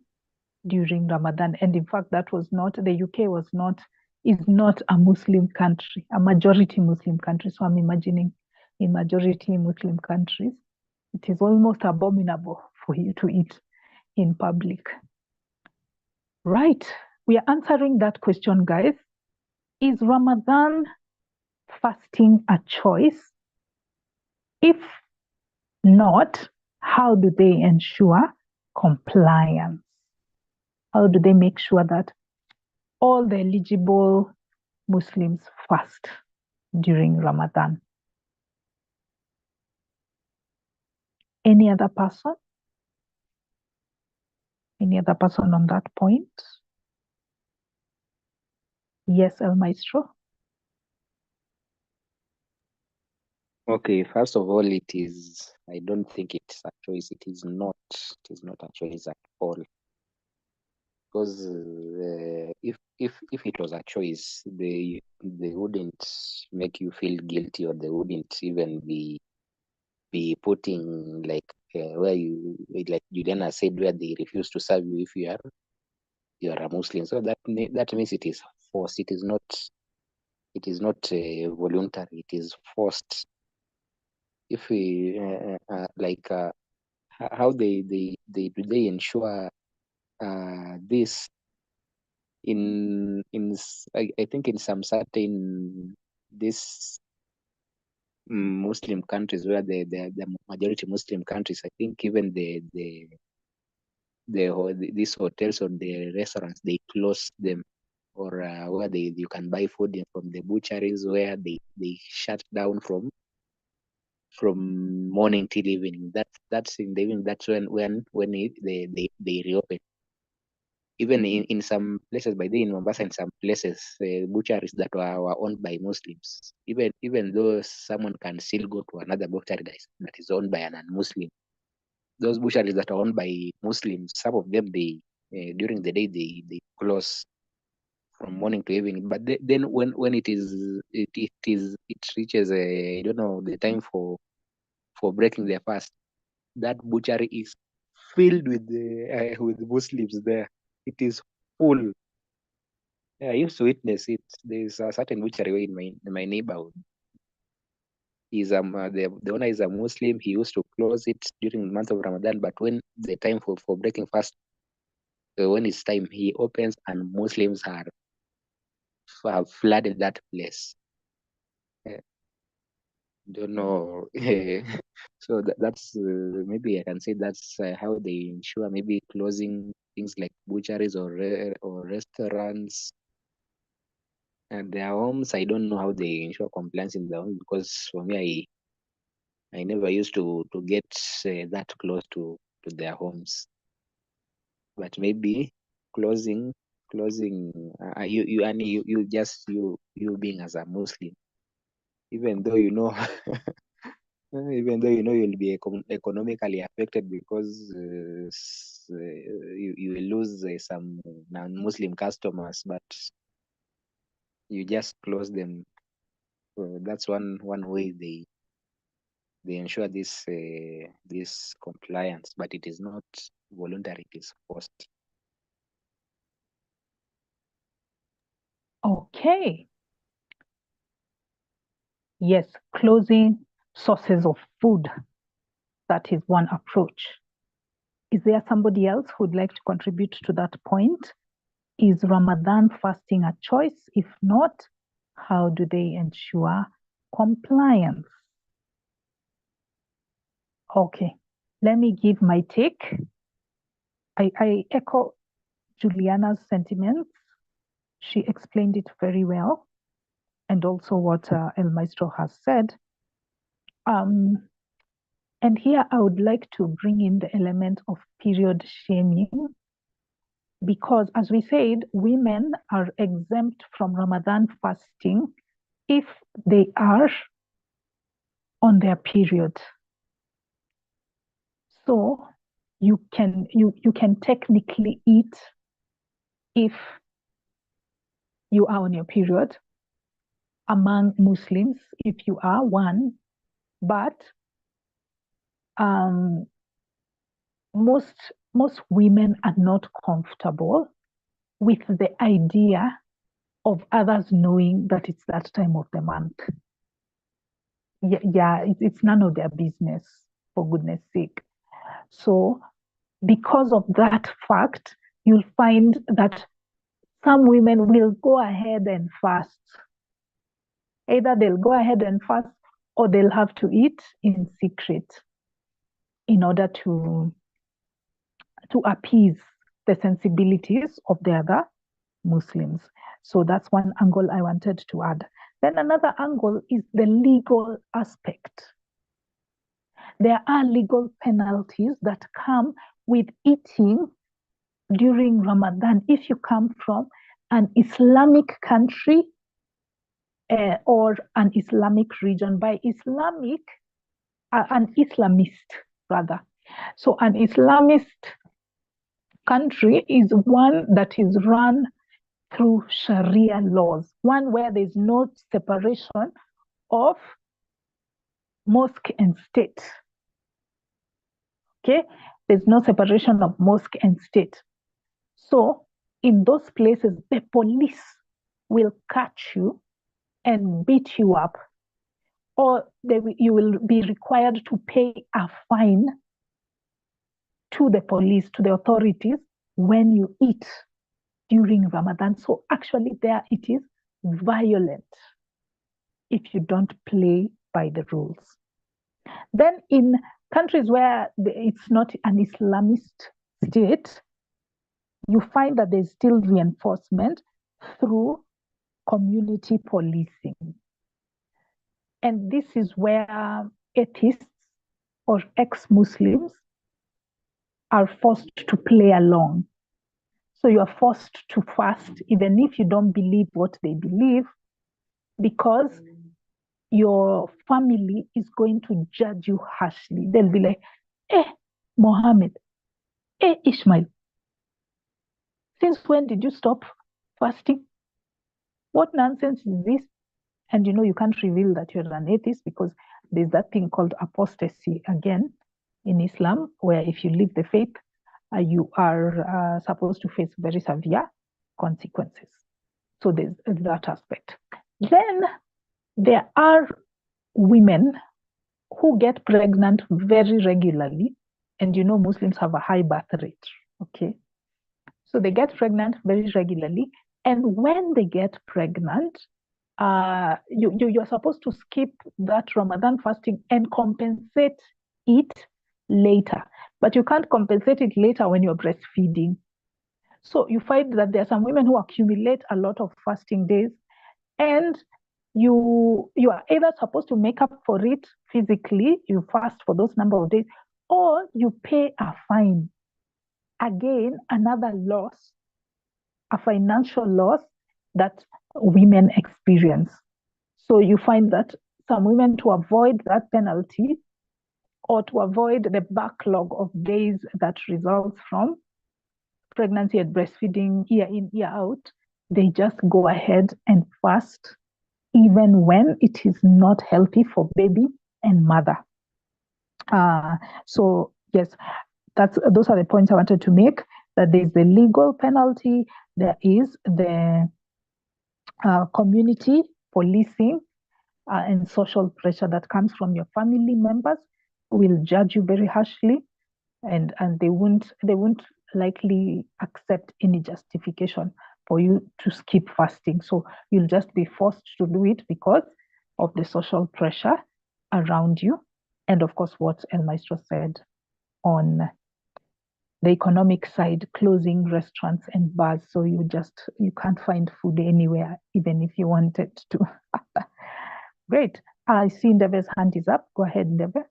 during Ramadan. And in fact, the UK is not a Muslim country, a majority Muslim country. So I'm imagining in majority Muslim countries, it is almost abominable for you to eat in public. Right. We are answering that question, guys. Is Ramadan fasting a choice? If not, how do they ensure compliance? How do they make sure that all the eligible Muslims fast during Ramadan? Any other person? Any other person on that point? Yes, El Maestro. Okay, first of all, I don't think it's a choice. It is not a choice at all. Because if it was a choice, they wouldn't make you feel guilty, or they wouldn't even be putting like where you, like Juliana said, where they refuse to serve you if you are a Muslim. So that means it is forced. It is not voluntary. It is forced. If we how they ensure this I think in some certain this Muslim countries where the majority Muslim countries, I think even these hotels or the restaurants, they close them, or where you can buy food from the butcheries, where they shut down from morning till evening. That's in the evening. That's when they reopen. Even in some places, by then in Mombasa, in some places, butcheries that were owned by Muslims, even though someone can still go to another butchery that is owned by a non-Muslim, those butcheries that are owned by Muslims, some of them, during the day they close from morning to evening. But then when it reaches I don't know, the time for breaking their fast, that butchery is filled with Muslims there. It is full. I used to witness it. There's a certain butchery in my neighborhood. The owner is a Muslim. He used to close it during the month of Ramadan, but when the time for breaking fast, when it's time, he opens and Muslims have flooded that place. Don't know. So that's maybe I can say that's how they ensure maybe closing things like butcheries or restaurants and their homes. I don't know how they ensure compliance in their homes, because for me, I never used to get that close to their homes. But maybe closing you just you being as a Muslim, even though you know even though you know you'll be economically affected because you will lose some non-Muslim customers, but you just close them. So that's one way they ensure this compliance, but it is not voluntary; it is forced. Okay. Yes, closing sources of food. That is one approach. Is there somebody else who would like to contribute to that point? Is Ramadan fasting a choice? If not, how do they ensure compliance? Okay, let me give my take. I echo Juliana's sentiments. She explained it very well, and also what El Maestro has said. And here I would like to bring in the element of period shaming, because as we said, women are exempt from Ramadan fasting if they are on their period. So you can technically eat if you are on your period among Muslims, if you are one, but most women are not comfortable with the idea of others knowing that it's that time of the month. Yeah, it's none of their business, for goodness sake. So because of that fact, you'll find that some women will go ahead and fast. Either they'll go ahead and fast or they'll have to eat in secret in order to appease the sensibilities of the other Muslims. So that's one angle I wanted to add. Then another angle is the legal aspect. There are legal penalties that come with eating during Ramadan if you come from an Islamic country or an Islamic region. By Islamic, an Islamist rather. So an Islamist country is one that is run through Sharia laws, one where there's no separation of mosque and state. Okay, there's no separation of mosque and state. So in those places, the police will catch you and beat you up, or you will be required to pay a fine to the police, to the authorities, when you eat during Ramadan. So actually there it is violent if you don't play by the rules. Then in countries where it's not an Islamist state, you find that there's still reinforcement through community policing. And this is where atheists or ex-Muslims are forced to play along. So you are forced to fast, even if you don't believe what they believe, because your family is going to judge you harshly. They'll be like, Mohammed, Ishmael, since when did you stop fasting? What nonsense is this? And you can't reveal that you're an atheist because there's that thing called apostasy again. in Islam, where if you leave the faith, you are supposed to face very severe consequences. So there's that aspect. Then there are women who get pregnant very regularly, and you know Muslims have a high birth rate. Okay, so they get pregnant very regularly, and when they get pregnant, you're supposed to skip that Ramadan fasting and compensate it later. But you can't compensate it later when you're breastfeeding. So you find that there are some women who accumulate a lot of fasting days, and you are either supposed to make up for it physically, you fast for those number of days, or you pay a fine. Again, another loss, a financial loss that women experience. So you find that some women, to avoid that penalty or to avoid the backlog of days that results from pregnancy and breastfeeding year in, year out, they just go ahead and fast even when it is not healthy for baby and mother. So yes, those are the points I wanted to make, that there's the legal penalty, there is the community policing and social pressure that comes from your family members who will judge you very harshly, and they won't likely accept any justification for you to skip fasting. So you'll just be forced to do it because of the social pressure around you, and of course what El Maestro said on the economic side, closing restaurants and bars, so you can't find food anywhere even if you wanted to. Great. I see Ndeve's hand is up. Go ahead, Ndeve.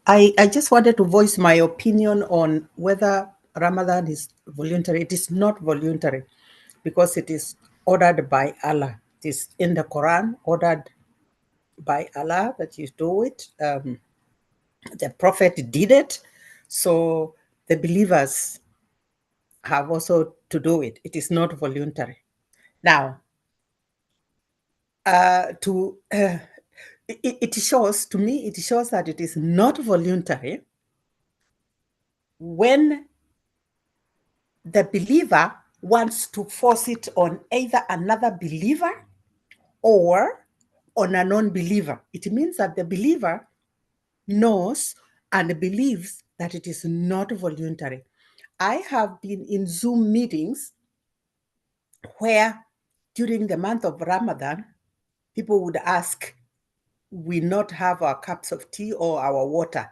I just wanted to voice my opinion on whether Ramadan is voluntary. It is not voluntary because it is ordered by Allah. It is in the Quran, ordered by Allah that you do it. The Prophet did it. So the believers have also to do it. It is not voluntary. Now, it shows, to me, it shows that it is not voluntary when the believer wants to force it on either another believer or on a non-believer. It means that the believer knows and believes that it is not voluntary. I have been in Zoom meetings where during the month of Ramadan, people would ask, we not have our cups of tea or our water.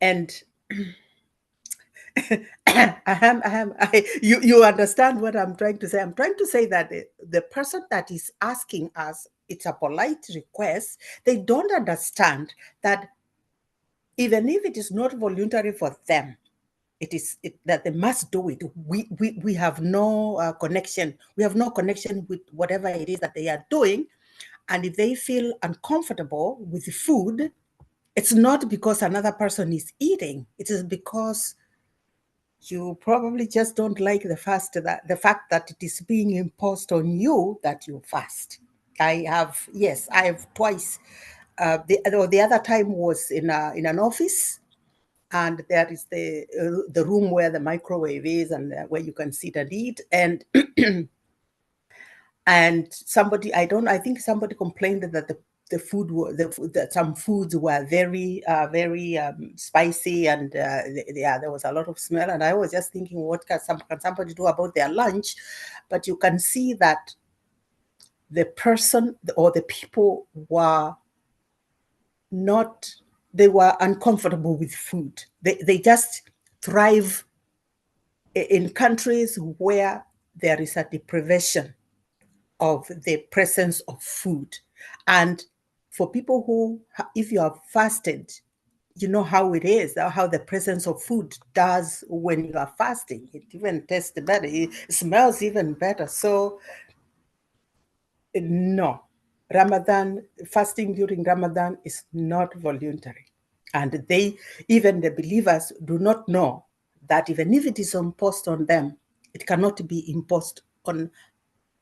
And you understand what I'm trying to say. I'm trying to say that the person that is asking us, it's a polite request. They don't understand that even if it is not voluntary for them, that they must do it. We have no connection. We have no connection with whatever it is that they are doing. And if they feel uncomfortable with the food, it's not because another person is eating. It is because you probably just don't like the fact that it is being imposed on you that you fast. I have twice. The other time was in an office, and there is the room where the microwave is and where you can sit and eat. And and I think somebody complained that the food that some foods were very spicy, and there was a lot of smell. And I was just thinking, what can somebody do about their lunch? But you can see that the person or the people were uncomfortable with food. They just thrive in countries where there is a deprivation of the presence of food. And for people who, if you have fasted, you know how it is, how the presence of food does when you are fasting. It even tastes better, it smells even better. So no, fasting during Ramadan is not voluntary. And even the believers do not know that even if it is imposed on them, it cannot be imposed on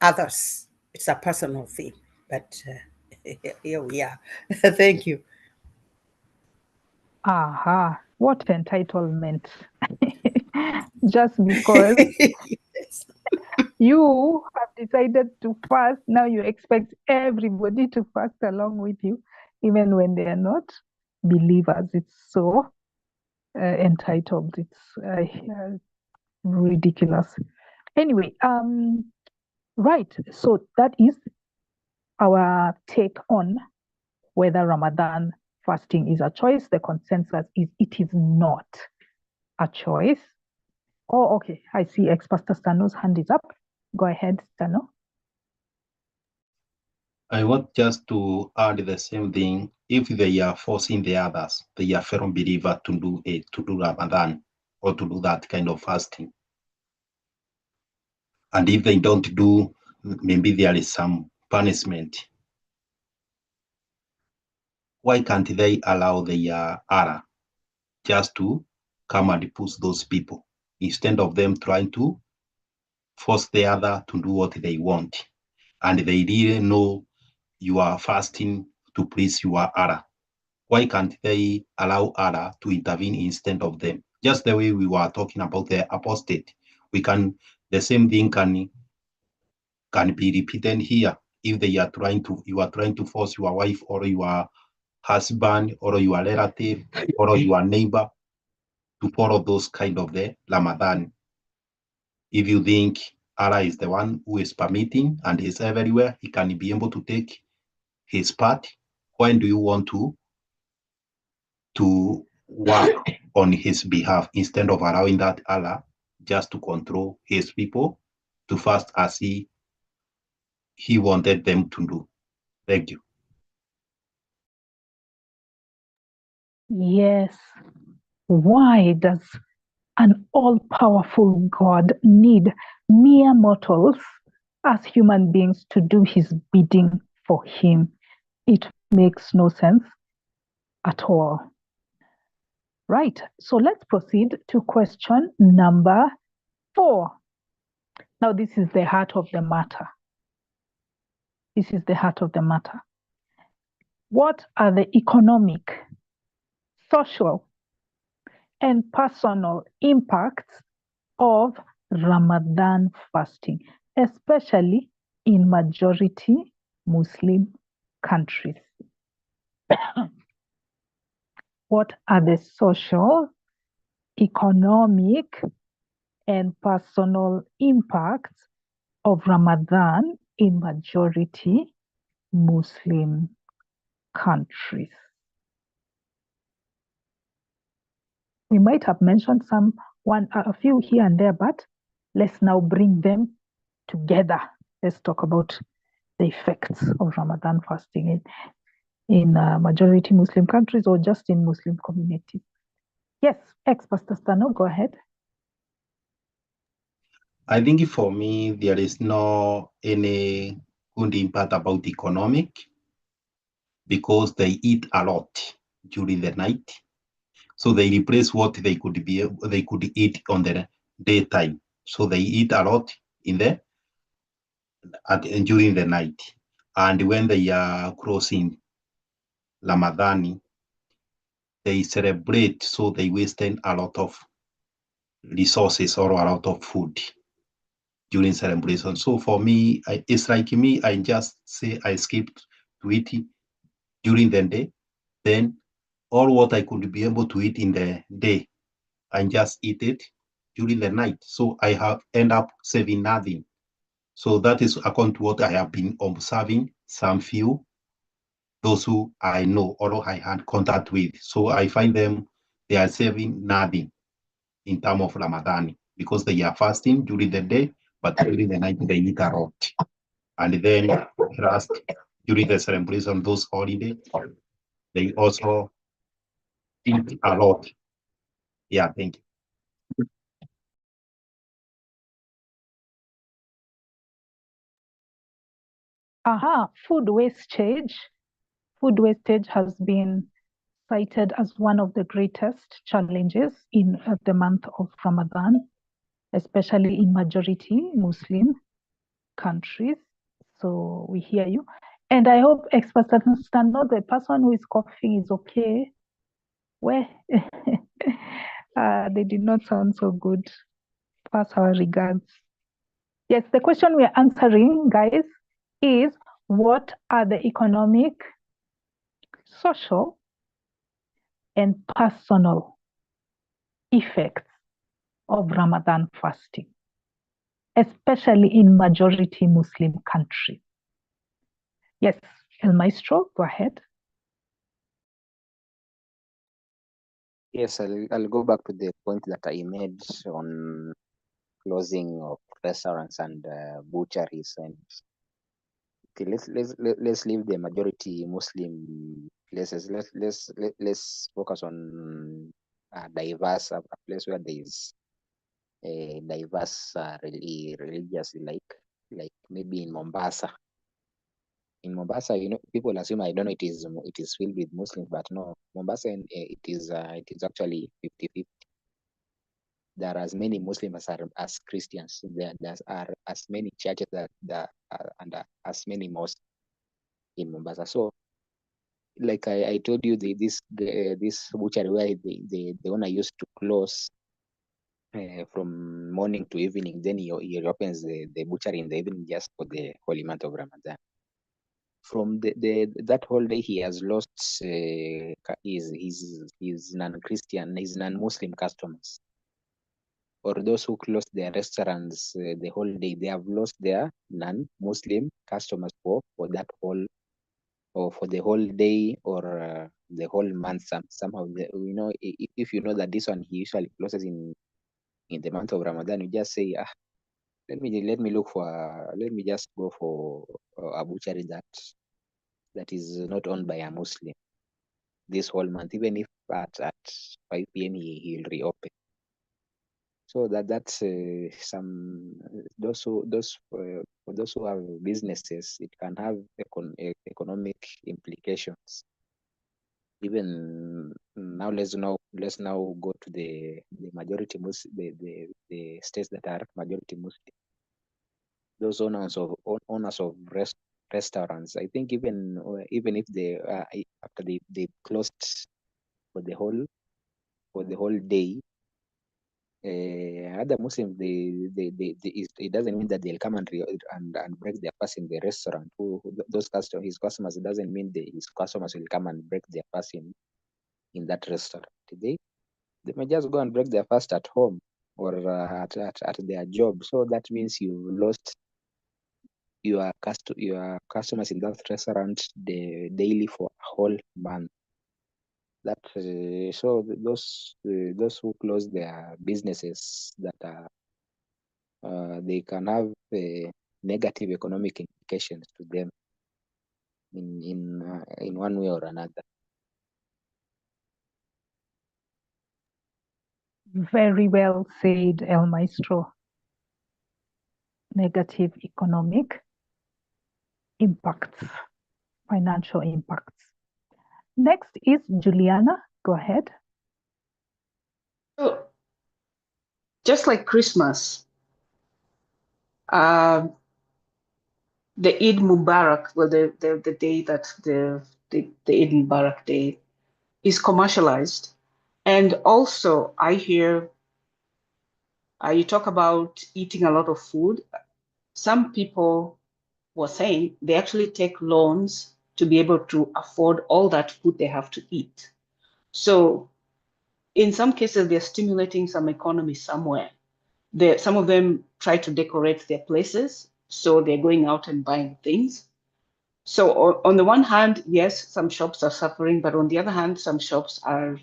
others. It's a personal thing. But Here we are. Thank you. Aha, what entitlement. Just because Yes. you have decided to fast, now you expect everybody to fast along with you, even when they are not believers. It's so entitled. It's ridiculous. Anyway, right. So that is our take on whether Ramadan fasting is a choice. The consensus is it is not a choice. Oh, okay. I see ex-Pastor Stano's hand is up. Go ahead, Stano. I want just to add the same thing. If they are forcing the others, they are fellow believer to do Ramadan or to do that kind of fasting. And if they don't do, maybe there is some punishment. Why can't they allow the Allah just to come and push those people instead of them trying to force the other to do what they want? And they didn't know you are fasting to please your Allah. Why can't they allow Allah to intervene instead of them? Just the way we were talking about the apostate, the same thing can be repeated here. If you are trying to force your wife or your husband or your relative or your neighbor to follow those kind of the Ramadan. If you think Allah is the one who is permitting and is everywhere, he can be able to take his part. When do you want to work on his behalf instead of allowing that Allah just to control his people to fast as he wanted them to do? Thank you. Yes. Why does an all-powerful God need mere mortals as human beings to do his bidding for him? It makes no sense at all. Right, so let's proceed to question number 4. Now, this is the heart of the matter. This is the heart of the matter. What are the economic, social, and personal impacts of Ramadan fasting, especially in majority Muslim countries? What are the social, economic, and personal impacts of Ramadan in majority Muslim countries? We might have mentioned a few here and there, but let's now bring them together. Let's talk about the effects of Ramadan fasting in majority Muslim countries or just in Muslim communities. Yes, ex-Pastor Stano, go ahead. I think for me, there is no any good impact about economic because they eat a lot during the night. So they replace what they could eat on the daytime. So they eat a lot during the night. And when they are crossing Ramadan, they celebrate, so they wasted a lot of resources or a lot of food during celebration. So for me, it's like me, I just say I skipped to eat during the day. Then all what I could be able to eat in the day, I just eat it during the night. So I end up saving nothing. So that is according to what I have been observing, some few, those who I know or I had contact with. So I find they are saving nothing in terms of Ramadan because they are fasting during the day, but during the night they eat a lot. And then last, during the celebration, those holidays, they also eat a lot. Yeah, thank you. Food wastage. Food wastage has been cited as one of the greatest challenges in the month of Ramadan, especially in majority Muslim countries. So we hear you. And I hope experts understand not the person who is coughing is okay. Where they did not sound so good. Pass our regards. Yes, the question we are answering, guys, is what are the economic, social, and personal effects of Ramadan fasting, especially in majority Muslim countries? Yes, El Maestro, go ahead. Yes, I'll go back to the point that I made on closing of restaurants and butcheries. And okay, let's leave the majority Muslim places. Let's focus on diverse a place where there is a diverse religious, like maybe in Mombasa. In Mombasa, people assume, I don't know, it is filled with Muslims, but no, Mombasa, it is actually 50-50. There are as many Muslims as Christians. There are as many churches and as many mosques in Mombasa. So, like I told you, this butchery where the owner used to close from morning to evening, then he opens the butchery in the evening just for the holy month of Ramadan. From that whole day, he has lost his non-Christian, his non-Muslim customers. Or those who closed their restaurants the whole day, they have lost their non-Muslim customers for that whole, or for the whole day, or the whole month. Somehow, if you know that this one he usually closes in the month of Ramadan, you just say, let me look for, let me just go for a butchery that is not owned by a Muslim this whole month, even if at 5 p.m. he'll reopen. So that's some those for those who have businesses, it can have economic implications. Even now, let's now go to the majority Muslim, the states that are majority Muslim. Those owners of restaurants, I think even if they after they closed for the whole day, other Muslims, it doesn't mean that they'll come and break their fast in the restaurant. Those customers, his customers, it doesn't mean his customers will come and break their fast in that restaurant. They may just go and break their fast at home or at their job. So that means you lost your customers in that restaurant daily for a whole month. That so those who close their businesses, that they can have negative economic implications to them in one way or another. Very well said, El Maestro. Negative economic impacts, financial impacts. Next is Juliana. Go ahead. So, just like Christmas, the Eid Mubarak, well, the day that the Eid Mubarak day is commercialized. And also, I hear you talk about eating a lot of food. Some people were saying they actually take loans to be able to afford all that food they have to eat. So in some cases, they're stimulating some economy somewhere. Some of them try to decorate their places, so they're going out and buying things. So on the one hand, yes, some shops are suffering, but on the other hand, some shops are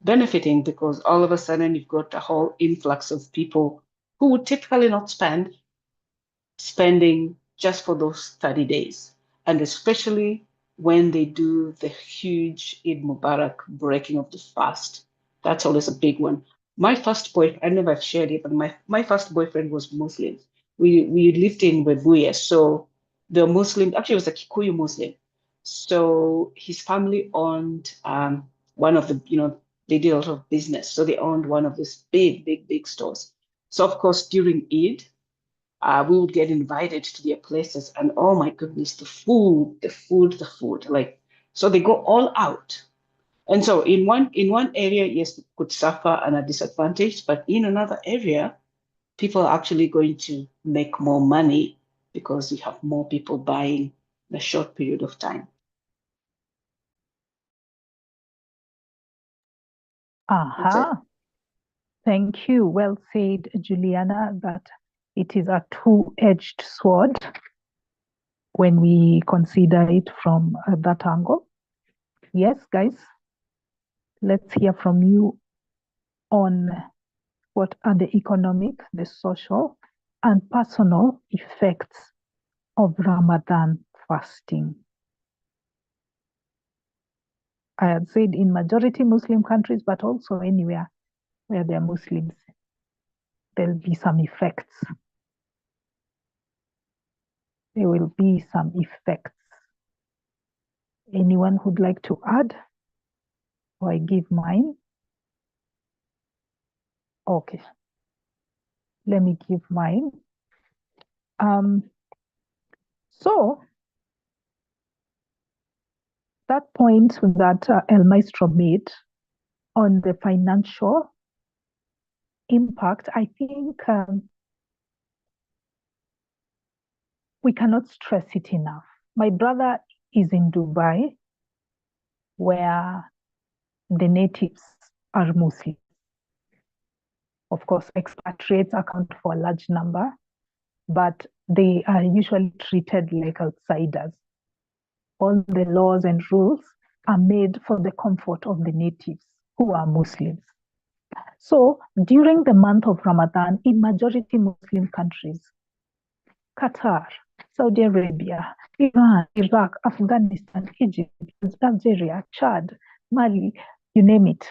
benefiting because all of a sudden you've got a whole influx of people who would typically not spending just for those 30 days. And especially when they do the huge Eid Mubarak breaking of the fast. That's always a big one. My first boyfriend, I never shared it, but my first boyfriend was Muslim. We lived in Webuye, so the Muslim, actually it was a Kikuyu Muslim. So his family owned one of the, they did a lot of business. So they owned one of these big stores. So of course, during Eid, We would get invited to their places, and oh my goodness, the food. Like, so they go all out. And so in one area, yes, they could suffer and are disadvantaged, but in another area, people are actually going to make more money because you have more people buying in a short period of time. Aha. Thank you. Well said, Juliana, that it is a two-edged sword when we consider it from that angle. Yes, guys, let's hear from you on what are the economic, the social, and personal effects of Ramadan fasting. I had said in majority Muslim countries, but also anywhere where there are Muslims, there'll be some effects. There will be some effects. Anyone who'd like to add? Or I give mine? Okay. Let me give mine. So that point that El Maestro made on the financial impact, I think we cannot stress it enough. My brother is in Dubai, where the natives are Muslim. Of course, expatriates account for a large number, but they are usually treated like outsiders. All the laws and rules are made for the comfort of the natives who are Muslims. So during the month of Ramadan, in majority Muslim countries, Qatar, Saudi Arabia, Iran, Iraq, Afghanistan, Egypt, Algeria, Chad, Mali, you name it.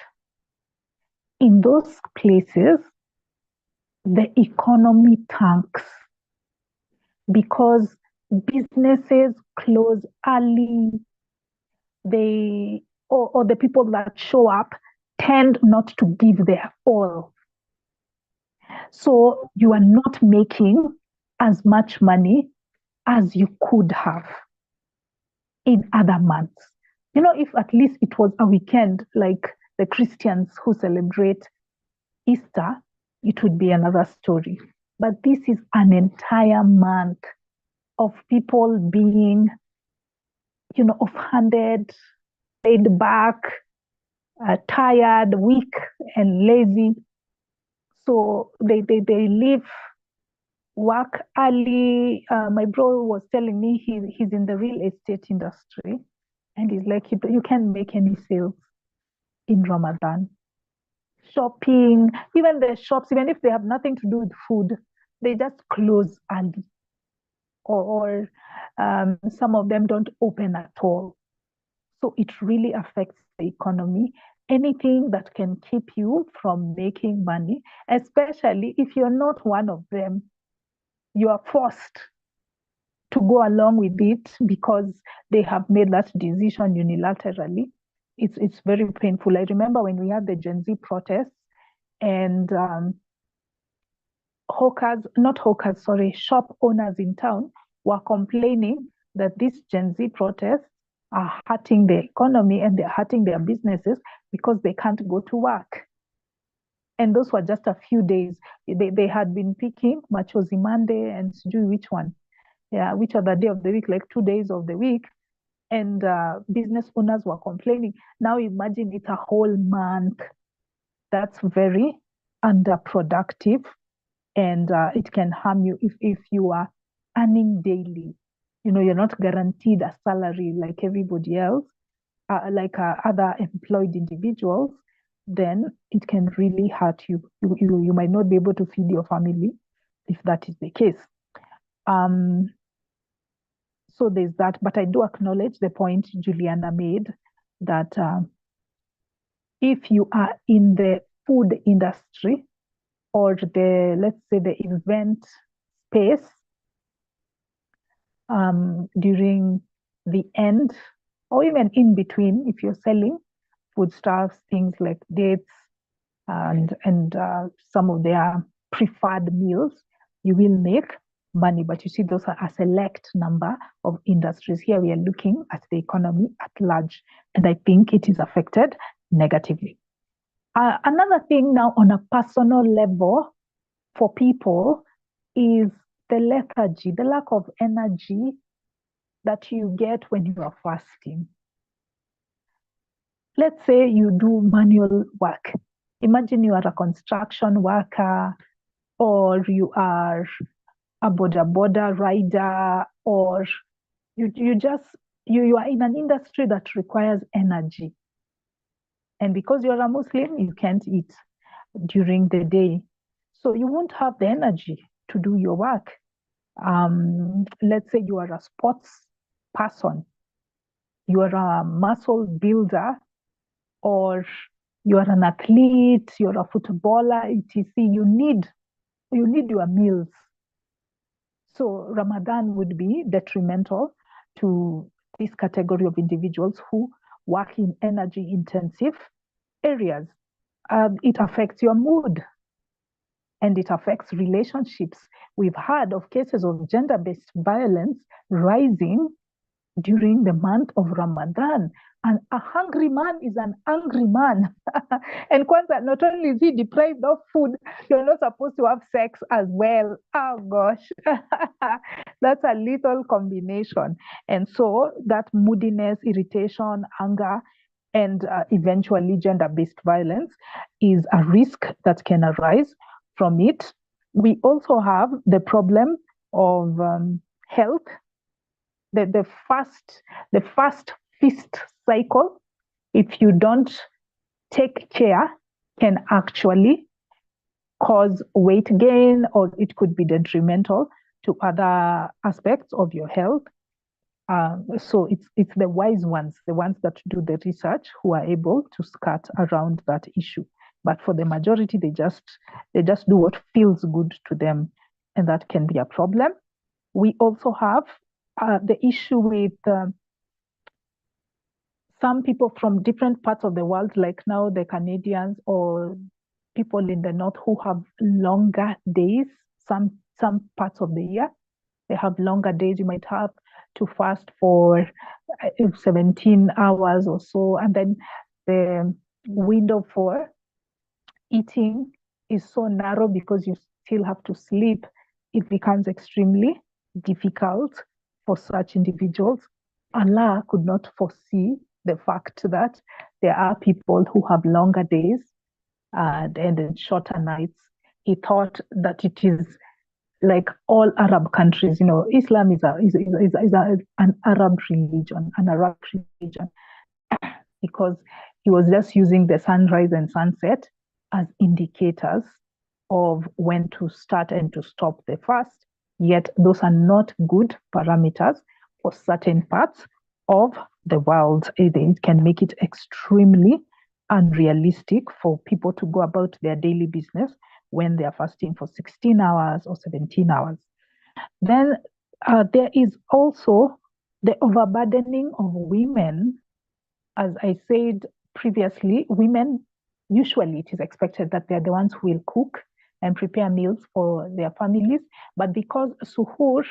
In those places, the economy tanks because businesses close early. Or the people that show up tend not to give their all. So you are not making as much money as you could have in other months. You know, if at least it was a weekend like the Christians who celebrate Easter, it would be another story. But this is an entire month of people being, offhanded, laid back, tired, weak, and lazy. So they leave work early. My bro was telling me he's in the real estate industry, and he's like, you can't make any sales in Ramadan. Shopping, even the shops, even if they have nothing to do with food, they just close early, or some of them don't open at all. So it really affects the economy. Anything that can keep you from making money, especially if you're not one of them, you are forced to go along with it because they have made that decision unilaterally. It's very painful. I remember when we had the Gen Z protests and shop owners in town were complaining that these Gen Z protests are hurting the economy and they're hurting their businesses because they can't go to work. And those were just a few days. They had been picking Machozi Monday and which one? Yeah, which other day of the week, like 2 days of the week. And business owners were complaining. Now imagine it's a whole month. That's very underproductive. And it can harm you if you are earning daily. You're not guaranteed a salary like everybody else, like other employed individuals, then it can really hurt you. You might not be able to feed your family if that is the case. So there's that, but I do acknowledge the point Juliana made that if you are in the food industry or let's say the event space, during the end or even in between, if you're selling foodstuffs, things like dates and some of their preferred meals, you will make money. But you see, those are a select number of industries. Here we are looking at the economy at large, and I think it is affected negatively. Another thing now on a personal level for people is the lethargy, the lack of energy that you get when you are fasting. Let's say you do manual work. Imagine you are a construction worker, or you are a boda rider, or you are in an industry that requires energy. And because you're a Muslim, you can't eat during the day. So you won't have the energy to do your work. Let's say you are a sports person, you are a muscle builder, or you are an athlete, you're a footballer, etc. You need your meals. So Ramadan would be detrimental to this category of individuals who work in energy intensive areas. It affects your mood, and it affects relationships. We've heard of cases of gender-based violence rising during the month of Ramadan. And a hungry man is an angry man. And Kwanzaa, not only is he deprived of food, you're not supposed to have sex as well. Oh gosh, that's a lethal combination. And so that moodiness, irritation, anger, and eventually gender-based violence is a risk that can arise from it. We also have the problem of health. The fast feast cycle, if you don't take care, can actually cause weight gain, or it could be detrimental to other aspects of your health. So it's the wise ones, the ones that do the research, who are able to skirt around that issue. But for the majority, they just do what feels good to them, and that can be a problem. We also have the issue with some people from different parts of the world, like now the Canadians or people in the north who have longer days. Some parts of the year, they have longer days. You might have to fast for 17 hours or so, and then the window for eating is so narrow because you still have to sleep. It becomes extremely difficult for such individuals. Allah could not foresee the fact that there are people who have longer days and shorter nights. He thought that it is like all Arab countries. You know, Islam is an Arab religion, because he was just using the sunrise and sunset as indicators of when to start and to stop the fast. Yet those are not good parameters for certain parts of the world. It can make it extremely unrealistic for people to go about their daily business when they are fasting for 16 hours or 17 hours. Then there is also the overburdening of women. As I said previously, women, usually it is expected that they're the ones who will cook and prepare meals for their families. But because suhoor,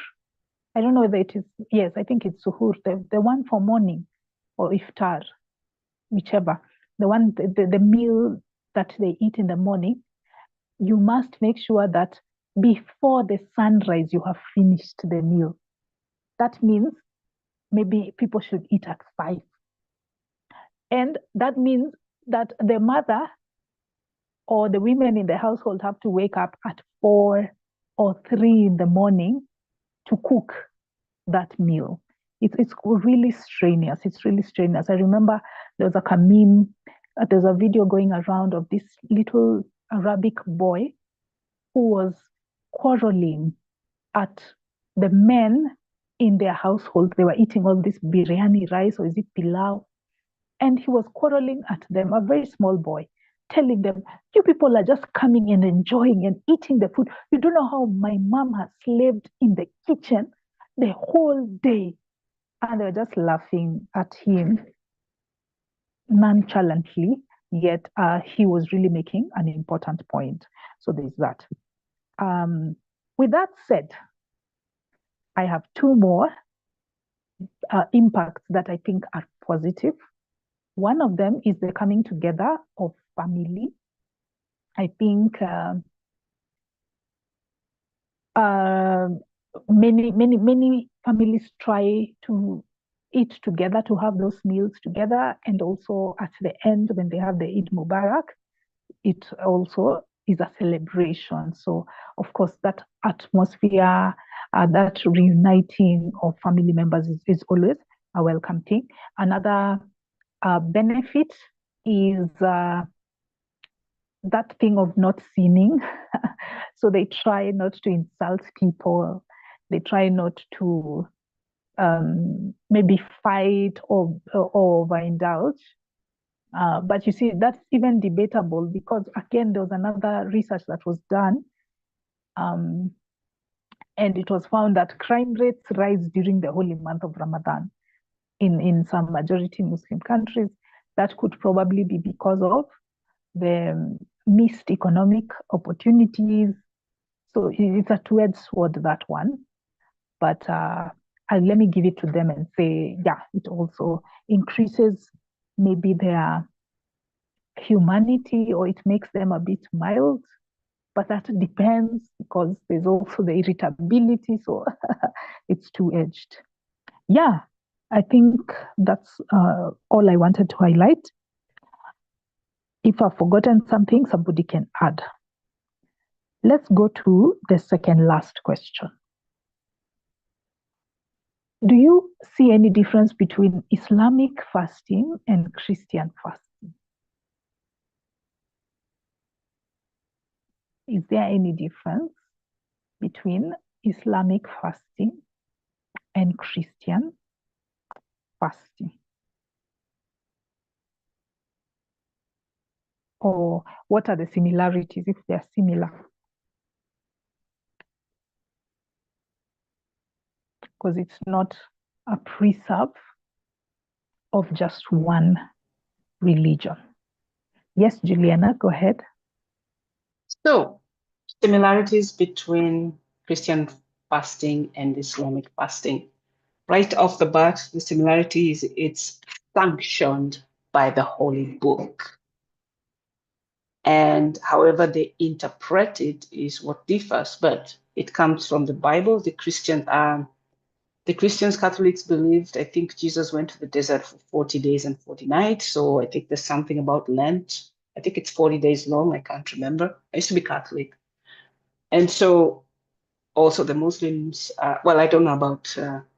I don't know whether it is, yes, I think it's suhoor, the one for morning, or iftar, whichever, the meal that they eat in the morning, you must make sure that before the sunrise, you have finished the meal. That means maybe people should eat at 5. And that means that the mother or the women in the household have to wake up at 4 or 3 in the morning to cook that meal. It's really strenuous. It's really strenuous. I remember there's a meme, there's a video going around of this little Arabic boy who was quarreling at the men in their household. They were eating all this biryani rice, or is it pilau? And he was quarreling at them, a very small boy, telling them, you people are just coming and enjoying and eating the food. You don't know how my mom has slaved in the kitchen the whole day. And they were just laughing at him nonchalantly, yet he was really making an important point. So there's that. With that said, I have two more impacts that I think are positive. One of them is the coming together of family. I think many families try to eat together, to have those meals together, and also at the end when they have the Eid Mubarak, it also is a celebration. So of course that atmosphere, that reuniting of family members is always a welcome thing. Another benefit is that thing of not sinning. So they try not to insult people. They try not to maybe fight or overindulge. But you see, that's even debatable because, again, there was another research that was done, and it was found that crime rates rise during the holy month of Ramadan in some majority Muslim countries. That could probably be because of the missed economic opportunities. So it's a two-edged sword, that one. But let me give it to them and say, yeah, it also increases maybe their humanity, or it makes them a bit mild. But that depends because there's also the irritability. So it's two-edged. Yeah, I think that's all I wanted to highlight. If I've forgotten something, somebody can add. Let's go to the second last question. Do you see any difference between Islamic fasting and Christian fasting? Is there any difference between Islamic fasting and Christian fasting? Or what are the similarities if they're similar? Because it's not a preserve of just one religion. Yes, Juliana, go ahead. So, similarities between Christian fasting and Islamic fasting. Right off the bat, the similarity is it's sanctioned by the Holy Book. And however they interpret it is what differs, but it comes from the Bible. The Christians, Catholics believed, I think Jesus went to the desert for 40 days and 40 nights. So I think there's something about Lent. I think it's 40 days long. I can't remember. I used to be Catholic. And so also the Muslims, well, I don't know about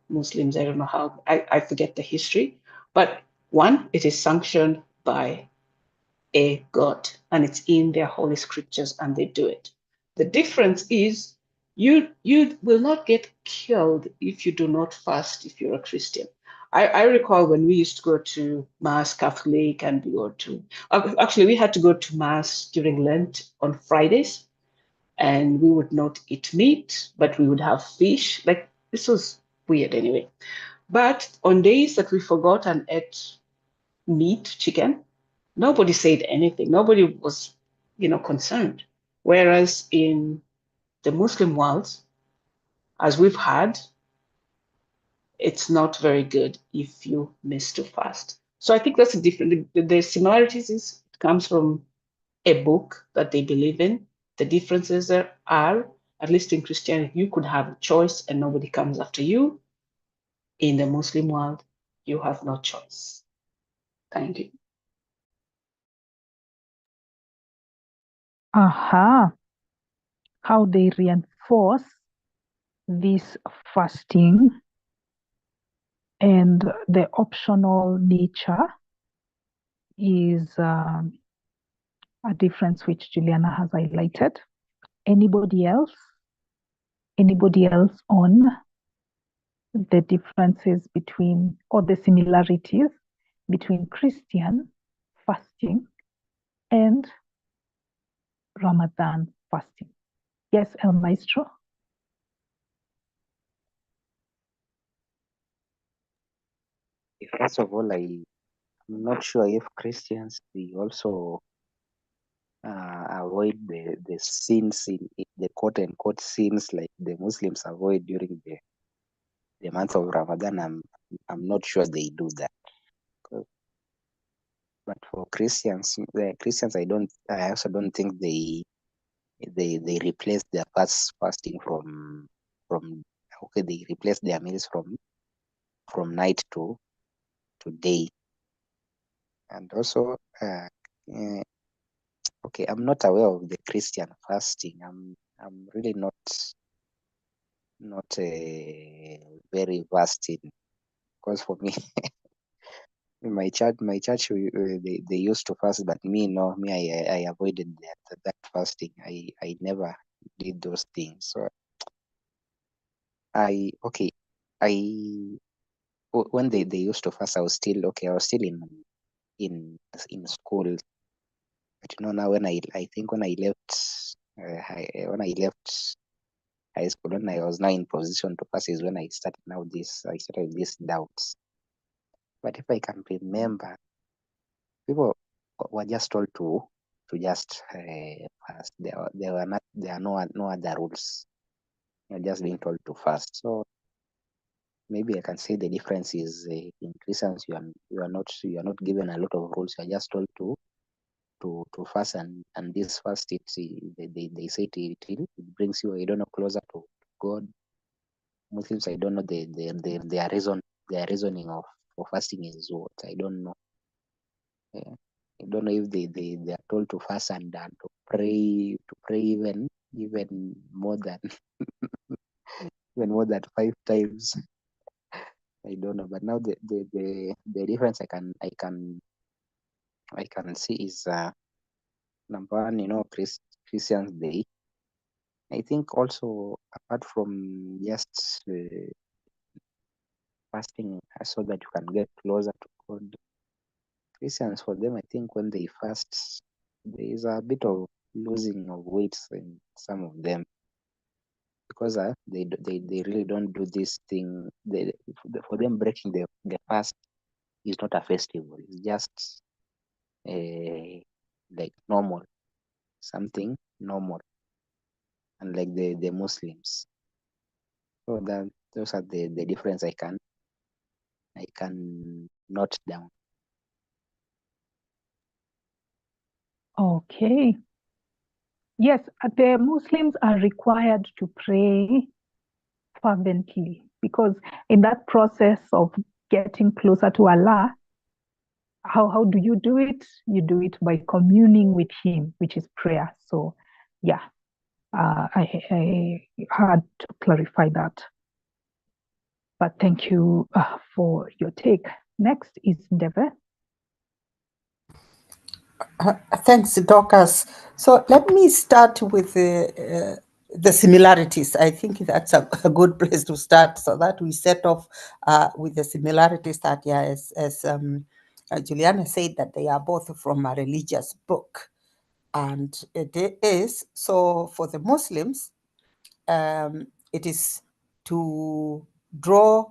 Muslims. I don't know how, I forget the history. But one, it is sanctioned by a God, and it's in their holy scriptures, and they do it. The difference is you will not get killed if you do not fast if you're a Christian. I recall when we used to go to Mass Catholic, and we go to, actually we had to go to Mass during Lent on Fridays, and we would not eat meat, but we would have fish. Like, this was weird anyway. But on days that we forgot and ate meat, chicken, nobody said anything. Nobody was, concerned. Whereas in the Muslim world, as we've had, it's not very good if you miss to fast. So I think that's the difference. The similarities is it comes from a book that they believe in. The differences there are, at least in Christianity, you could have a choice and nobody comes after you. In the Muslim world, you have no choice. Thank you. Aha. How they reinforce this fasting and the optional nature is a difference which Juliana has highlighted. Anybody else? Anybody else on the differences between, or the similarities between Christian fasting and Ramadan fasting? Yes, El Maestro? First of all, I'm not sure if Christians they also avoid the sins in the quote unquote sins like the Muslims avoid during the month of Ramadan, I'm not sure they do that. But for Christians, I also don't think they replace their fasting from okay, they replace their meals from night to day. And also okay, I'm not aware of the Christian fasting. I'm really not very versed in, because for me in my church they used to fast, but me I avoided that fasting. I never did those things. So I when they used to fast, I was still in school. But now when I think when I left high school, when I was now in position to pass, is when I started these doubts. But if I can remember, people were just told to just fast. There are no other rules. You're just being told to fast. So maybe I can say the difference is in Christians you are not given a lot of rules. You are just told to fast, and this fast they say it brings you, I don't know, closer to God. Muslims, I don't know their reasoning of for fasting is what. I don't know. Yeah. I don't know if they are told to fast and to pray even more than even more than 5 times. I don't know. But now the difference I can see is number one, Christians, I think also, apart from just fasting so that you can get closer to God, Christians, for them, I think when they fast, there is a bit of losing of weight in some of them, because they really don't do this thing. For them, breaking the fast is not a festival. It's just like normal, something normal, and like the Muslims. So those are the difference I can note down. Okay. Yes, the Muslims are required to pray fervently, because in that process of getting closer to Allah, how do you do it? You do it by communing with Him, which is prayer. So, yeah, I had to clarify that. But thank you for your take. Next is Ndeve. Thanks, Dorcas. So let me start with the similarities. I think that's a good place to start, so that we set off with the similarities that, as Juliana said, that they are both from a religious book. And it is, so for the Muslims, it is to draw,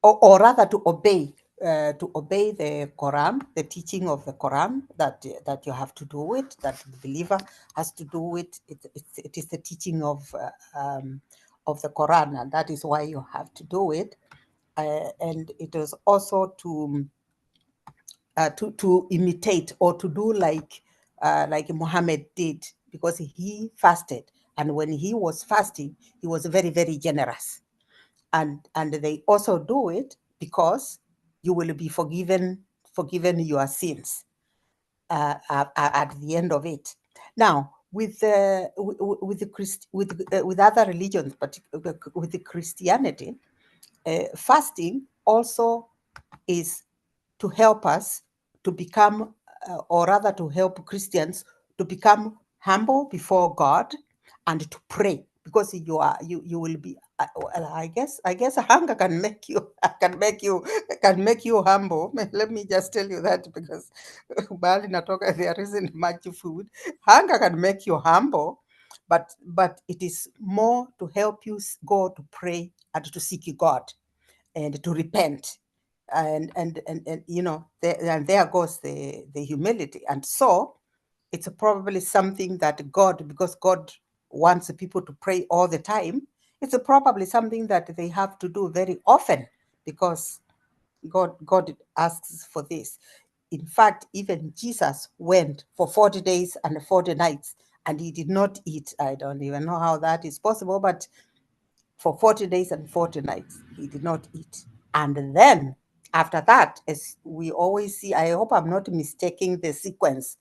or rather to obey the Quran, the teaching of the Quran, that you have to do it, that the believer has to do it. It is the teaching of the Quran, and that is why you have to do it. And it is also to imitate, or to do like Muhammad did, because he fasted, and when he was fasting, he was very, very generous. And they also do it because you will be forgiven your sins at the end of it. Now, with other religions, particularly with the Christianity, fasting also is to help us to become, or rather to help Christians to become humble before God and to pray, because you will be. I guess hunger can make you humble. Let me just tell you that, because there isn't much food. Hunger can make you humble, but it is more to help you go to pray and to seek God and to repent. And there goes the humility. And so it's probably something that because God wants people to pray all the time, It's probably something that they have to do very often because God asks for this. In fact, even Jesus went for 40 days and 40 nights and he did not eat. I don't even know how that is possible, but for 40 days and 40 nights, he did not eat. And then after that, as we always see, I hope I'm not mistaking the sequence,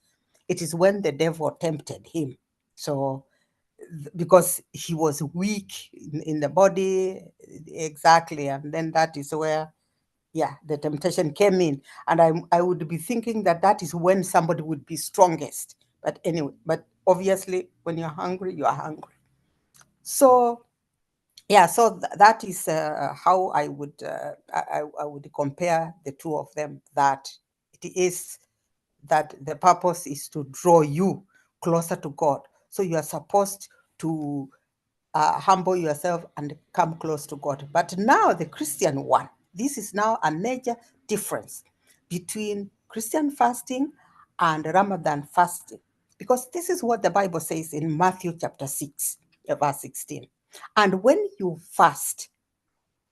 it is when the devil tempted him. So because he was weak in the body, exactly, and then that is where the temptation came in. And I would be thinking that is when somebody would be strongest. But anyway, but obviously when you're hungry, you are hungry. So so that is how I would compare the two of them, that it is that the purpose is to draw you closer to God. So you are supposed to humble yourself and come close to God. But now the Christian one, this is now a major difference between Christian fasting and Ramadan fasting, because this is what the Bible says in Matthew chapter 6, verse 16. And when you fast,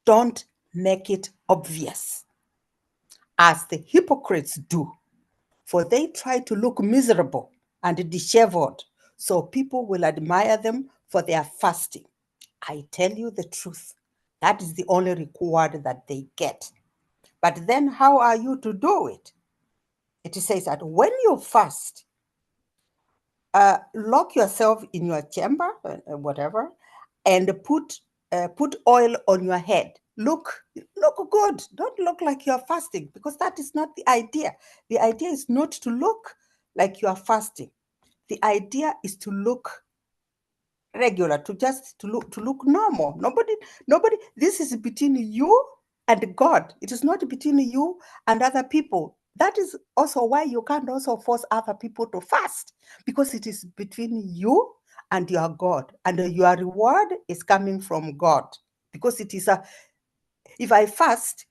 don't make it obvious, as the hypocrites do, for they try to look miserable and disheveled, so people will admire them for their fasting. I tell you the truth, that is the only reward that they get. But then how are you to do it? It says that when you fast, lock yourself in your chamber, whatever, and put oil on your head. Look good. Don't look like you're fasting, because that is not the idea. The idea is not to look like you are fasting. The idea is to look regular, to look normal. Nobody. This is between you and God. It is not between you and other people. That is also why you can't also force other people to fast, because it is between you and your God, and your reward is coming from God. Because it is if I fast,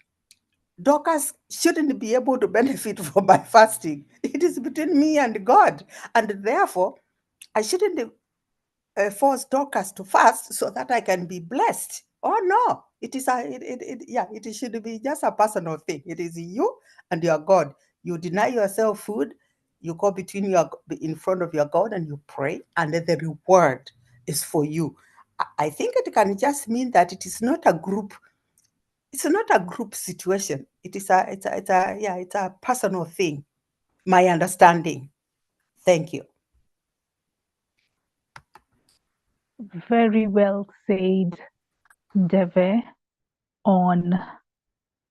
Dorcas shouldn't be able to benefit from my fasting. It is between me and God, and therefore I shouldn't force Dorcas to fast so that I can be blessed. Oh no, it should be just a personal thing. It is you and your God. You deny yourself food, you go in front of your God and you pray, and the reward is for you. I think it can just mean that it is not a group. It's not a group situation. It's a personal thing. My understanding. Thank you. Very well said, Deve, on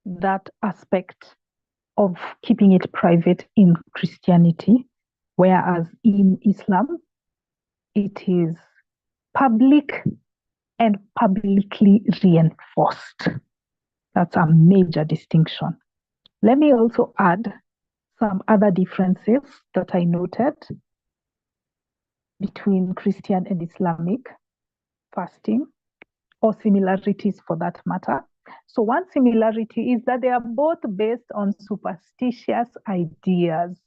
that aspect of keeping it private in Christianity, whereas in Islam, it is public and publicly reinforced. That's a major distinction. Let me also add some other differences that I noted between Christian and Islamic fasting, or similarities for that matter. So one similarity is that they are both based on superstitious ideas.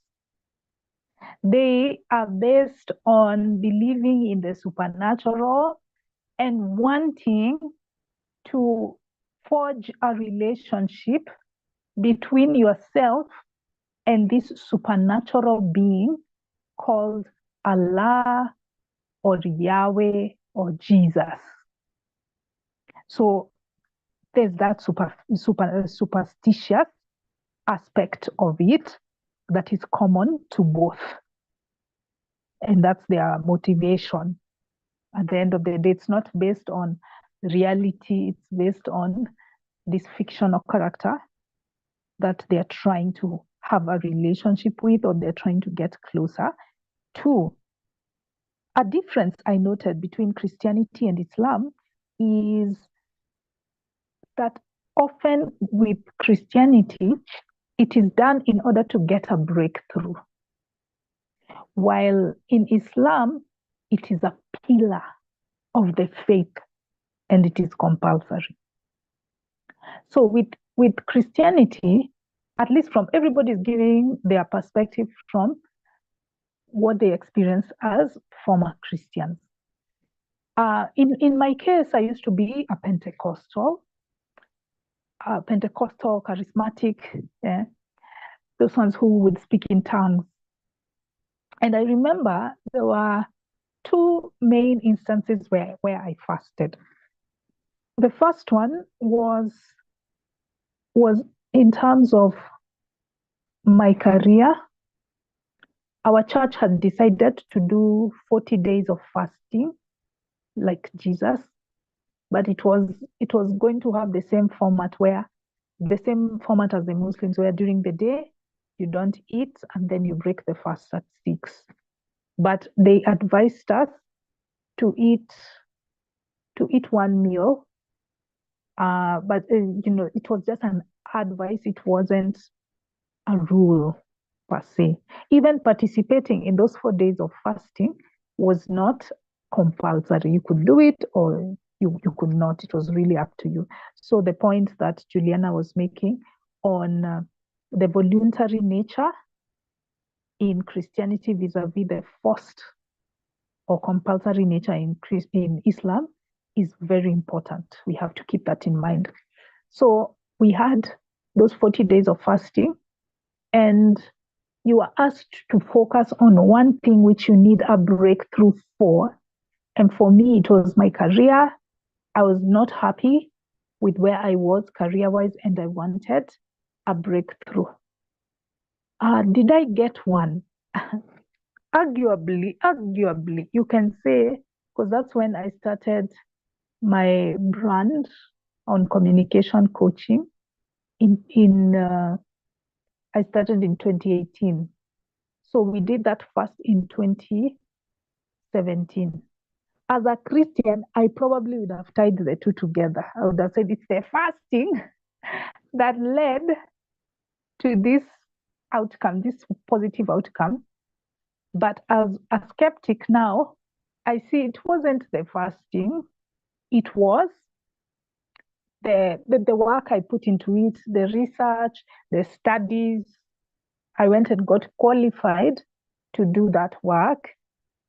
They are based on believing in the supernatural and wanting to forge a relationship between yourself and this supernatural being called Allah or Yahweh or Jesus. So there's that superstitious aspect of it that is common to both. And that's their motivation. At the end of the day, it's not based on reality, it's based on this fictional character that they're trying to have a relationship with, or they're trying to get closer to. A difference I noted between Christianity and Islam is that often with Christianity, it is done in order to get a breakthrough. While in Islam, it is a pillar of the faith and it is compulsory. So with Christianity, at least from everybody's giving their perspective from what they experience as former Christians. In my case, I used to be a Pentecostal, charismatic, yeah, those ones who would speak in tongues. And I remember there were two main instances where I fasted. The first one was in terms of my career. Our church had decided to do 40 days of fasting, like Jesus, but it was going to have the same format as the Muslims, where during the day you don't eat and then you break the fast at 6. But they advised us to eat one meal. But it was just an advice. It wasn't a rule per se. Even participating in those 4 days of fasting was not compulsory. You could do it or you could not. It was really up to you. So the point that Juliana was making on the voluntary nature in Christianity vis-a-vis the forced or compulsory nature in Islam is very important. We have to keep that in mind. So we had those 40 days of fasting, and you are asked to focus on one thing which you need a breakthrough for. And for me, it was my career. I was not happy with where I was career-wise, and I wanted a breakthrough. Did I get one? Arguably, you can say, because that's when I started my brand on communication coaching. I started in 2018. So we did that first in 2017. As a Christian, I probably would have tied the two together. I would have said it's the fasting that led to this outcome, this positive outcome. But as a skeptic now, I see it wasn't the fasting, it was the work I put into it, the research, the studies. I went and got qualified to do that work.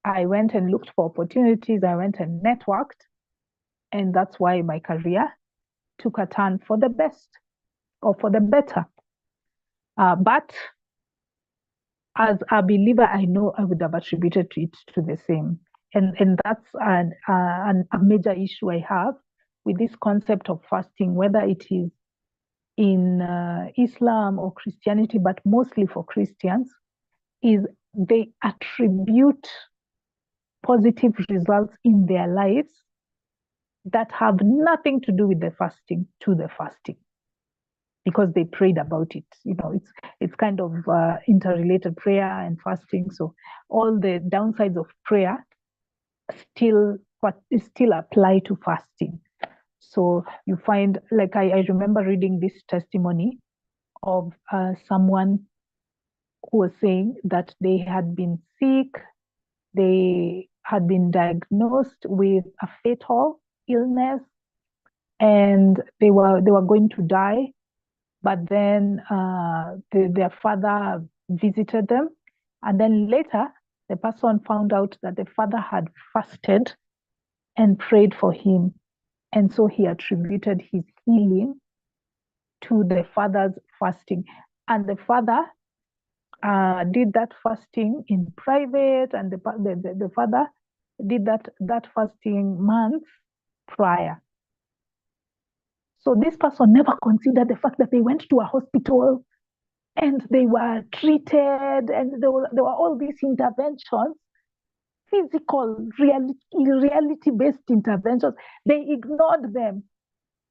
I went and looked for opportunities. I went and networked. And that's why my career took a turn for the best or for the better. But as a believer, I know I would have attributed it to the same. And that's a major issue I have with this concept of fasting, whether it is in Islam or Christianity, but mostly for Christians, is they attribute positive results in their lives that have nothing to do with the fasting to the fasting, because they prayed about it. It's kind of interrelated, prayer and fasting. So all the downsides of prayer still apply to fasting. So you find, like I remember reading this testimony of someone who was saying that they had been sick, they had been diagnosed with a fatal illness, and they were going to die. But then their father visited them, and then later the person found out that the father had fasted and prayed for him, and so he attributed his healing to the father's fasting. And the father did that fasting in private, and the father did that fasting months prior. So this person never considered the fact that they went to a hospital and they were treated, and there were all these interventions, physical, reality-based interventions. They ignored them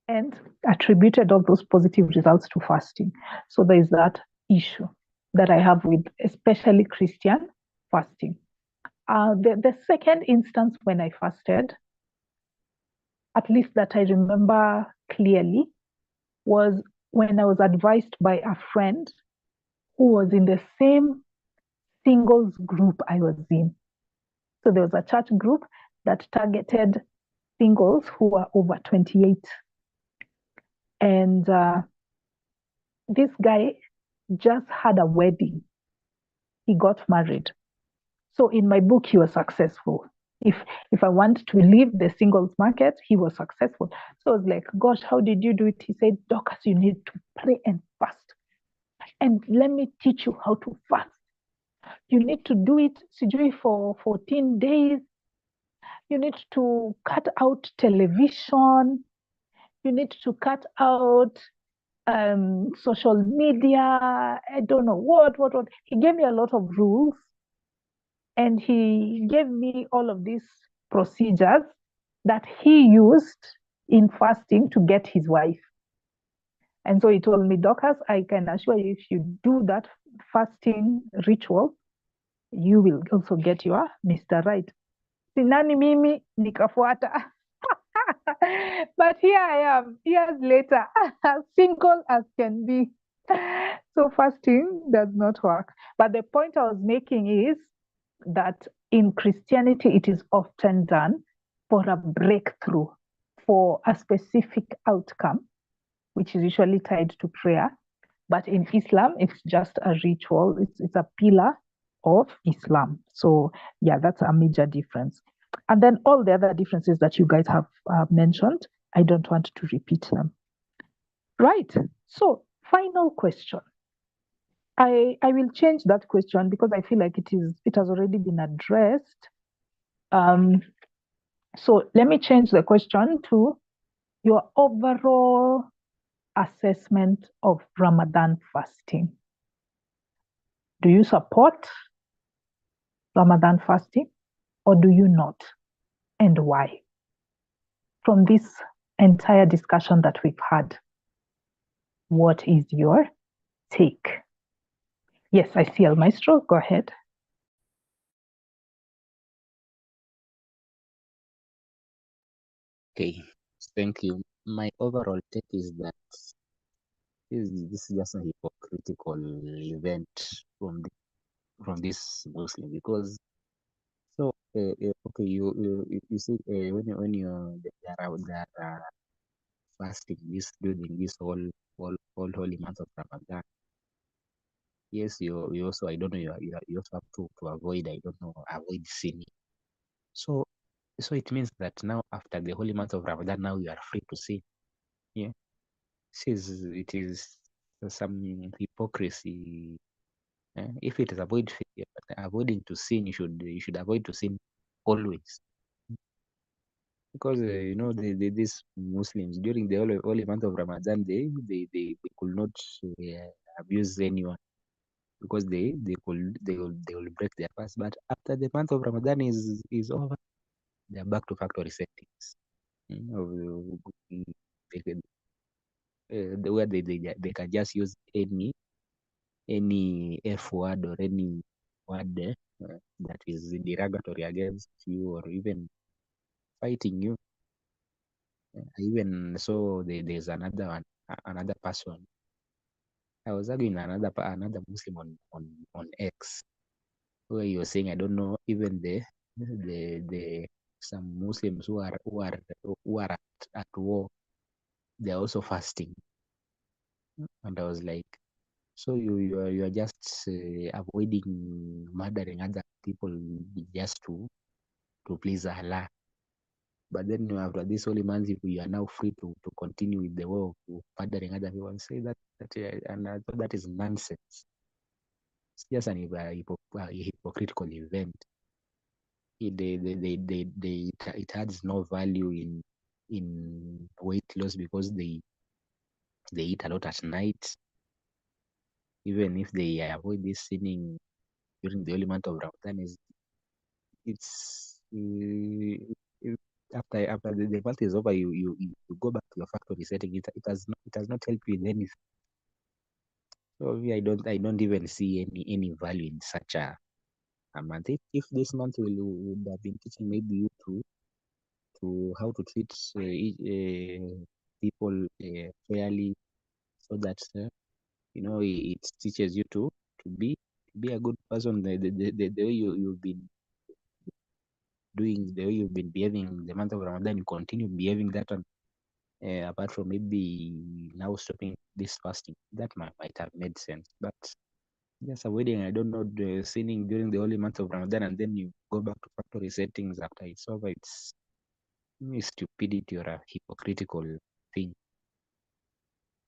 and attributed all those positive results to fasting. So there is that issue that I have with especially Christian fasting. The second instance when I fasted, at least that I remember clearly, was when I was advised by a friend who was in the same singles group I was in. So there was a church group that targeted singles who were over 28. And this guy just had a wedding. He got married. So in my book, he was successful. If I want to leave the singles market, he was successful. So I was like, gosh, how did you do it? He said, Dorcas, you need to pray and fast. And let me teach you how to fast. You need to do it for 14 days. You need to cut out television. You need to cut out social media. I don't know what. He gave me a lot of rules. And he gave me all of these procedures that he used in fasting to get his wife. And so he told me, Dorcas, I can assure you, if you do that fasting ritual, you will also get your Mr. Right. Sinani mimi nikafuata. But here I am, years later, single as can be. So fasting does not work. But the point I was making is that in Christianity, it is often done for a breakthrough, for a specific outcome, which is usually tied to prayer. But in Islam, it's just a ritual. It's a pillar of Islam. So yeah, that's a major difference. And then all the other differences that you guys have mentioned, I don't want to repeat them. Right. So final question. I will change that question because I feel like it has already been addressed. So let me change the question to your overall assessment of Ramadan fasting. Do you support Ramadan fasting or do you not? And why? From this entire discussion that we've had, what is your take? Yes, I see El Maestro. Go ahead. Okay, thank you. My overall take is that this is just a hypocritical event from this Muslim, because okay, you see, when they are fasting this during this whole holy month of Ramadan. Yes, you also, I don't know, you also have to avoid, I don't know, avoid sinning. So it means that now after the holy month of Ramadan, now you are free to sin. Yeah, it is some hypocrisy. If it is avoiding to sin, you should avoid to sin always, because these Muslims during the holy month of Ramadan, they could not abuse anyone, because they will break their fast. But after the month of Ramadan is over, they are back to factory settings. They can, where they can just use any F word or any word that is derogatory against you, or even fighting you. Even so, there's another person. I was arguing another Muslim on X, where you were saying, I don't know, even the some Muslims who are at war, they're also fasting. And I was like, so you are just avoiding murdering other people just to please Allah. But then after this holy month, if you are now free to continue with the war of murdering other people, and say and I thought that is nonsense. It's just a hypocritical event. It adds no value in weight loss, because they eat a lot at night. Even if they avoid this sinning during the holy month of Ramadan, it's after the month is over, you go back to your factory setting. It has not helped you in anything. So I don't even see any value in such a month. If this month would have been teaching maybe you to how to treat people fairly, so that it teaches you to be a good person. The way you've been doing, the way you've been behaving in the month of Ramadan, you continue behaving that one. Apart from maybe now stopping this fasting, that might have made sense. But just avoiding, I don't know, the sinning during the holy month of Ramadan, and then you go back to to reset things after it's over. It's stupidity or a hypocritical thing.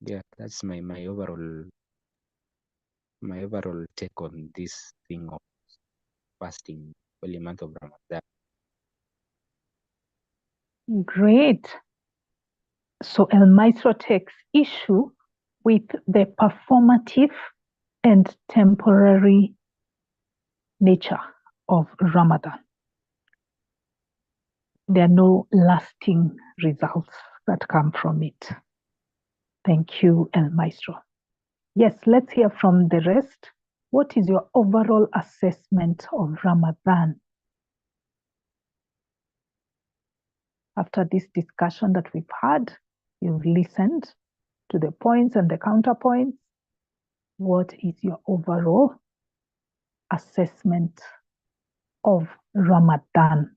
Yeah, that's my overall take on this thing of fasting for the month of Ramadan. Great. So El Maestro takes issue with the performative and temporary nature of Ramadan. There are no lasting results that come from it. Thank you, El Maestro. Yes, let's hear from the rest. What is your overall assessment of Ramadan? After this discussion that we've had, you've listened to the points and the counterpoints. What is your overall assessment of Ramadan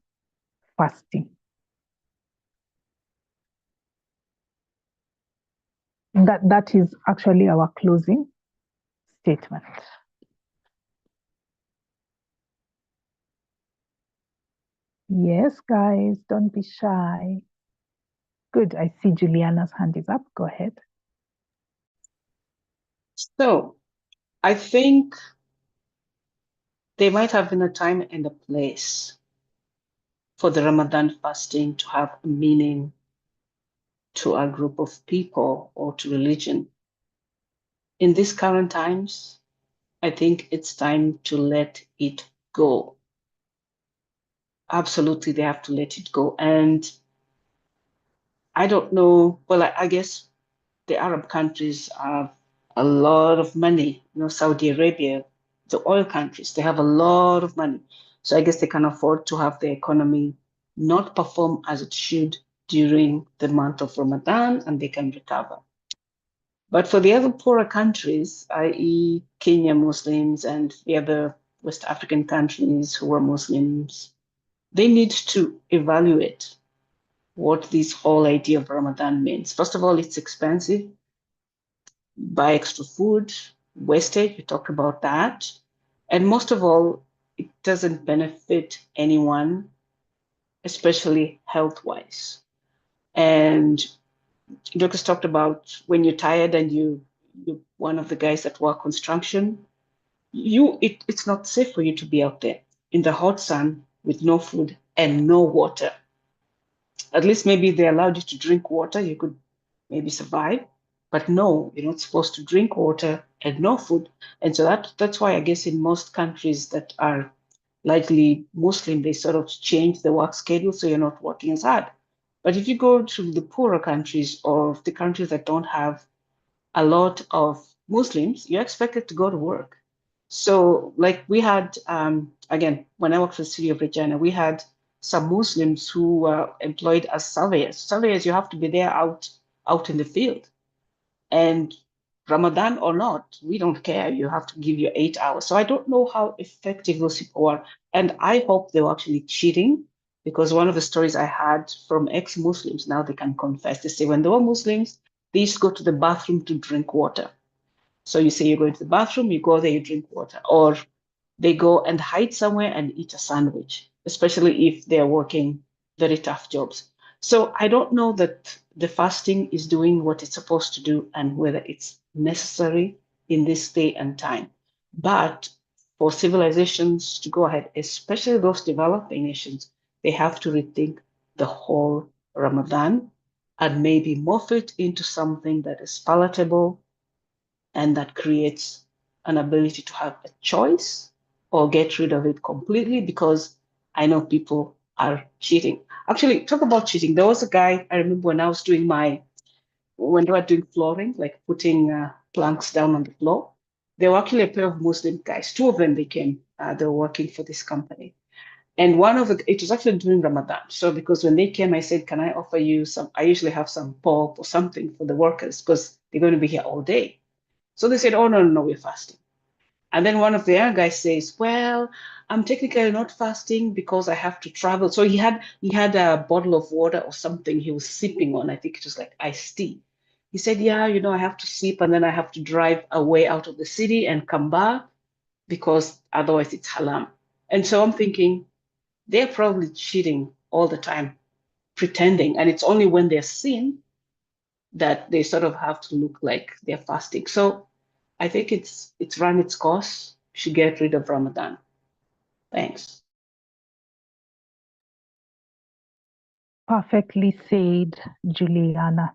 fasting? That is actually our closing statement. Yes, guys, don't be shy. Good, I see Juliana's hand is up. Go ahead. So I think there might have been a time and a place for the Ramadan fasting to have a meaning to a group of people or to religion. In these current times, I think it's time to let it go. Absolutely, they have to let it go. And I don't know, well, I guess the Arab countries have a lot of money. You know, Saudi Arabia, the oil countries, they have a lot of money. So I guess they can afford to have the economy not perform as it should during the month of Ramadan, and they can recover. But for the other poorer countries, i.e. Kenya Muslims and the other West African countries who are Muslims, they need to evaluate what this whole idea of Ramadan means. First of all, it's expensive. Buy extra food, wastage, we talked about that. And most of all, it doesn't benefit anyone, especially health-wise. And Dorcas talked about when you're tired and you one of the guys that work construction, it's not safe for you to be out there in the hot sun with no food and no water. At least maybe they allowed you to drink water, you could maybe survive. But no, you're not supposed to drink water and no food. And so that's why I guess in most countries that are likely Muslim, they sort of change the work schedule so you're not working as hard. But if you go to the poorer countries or the countries that don't have a lot of Muslims, you're expected to go to work. So, like we had, again, when I worked for the city of Regina, we had some Muslims who were employed as surveyors. Surveyors, you have to be there out in the field. And Ramadan or not, we don't care. You have to give your 8 hours. So I don't know how effective those people are. And I hope they were actually cheating, because one of the stories I had from ex-Muslims, now they can confess, they say when they were Muslims, they used to go to the bathroom to drink water. So you say you're going to the bathroom, you go there, you drink water. Or they go and hide somewhere and eat a sandwich, especially if they're working very tough jobs. So I don't know that the fasting is doing what it's supposed to do and whether it's necessary in this day and time. But for civilizations to go ahead, especially those developing nations, they have to rethink the whole Ramadan and maybe morph it into something that is palatable and that creates an ability to have a choice, or get rid of it completely, because I know people are cheating. Actually, talk about cheating. There was a guy, I remember when I was doing when they were doing flooring, like putting planks down on the floor, there were actually a pair of Muslim guys. Two of them, they came, they were working for this company. And it was actually during Ramadan. So because when they came, I said, can I offer you some, I usually have some pork or something for the workers because they're going to be here all day. So they said, oh, no, no, no, we're fasting. And then one of the young guys says, well, I'm technically not fasting because I have to travel. So he had a bottle of water or something he was sipping on. I think it was like iced tea. He said, yeah, I have to sip and then I have to drive away out of the city and come back because otherwise it's haram. And so I'm thinking, they're probably cheating all the time, pretending. And it's only when they're seen that they sort of have to look like they're fasting. So I think it's run its course. We should get rid of Ramadan. Thanks. Perfectly said, Juliana.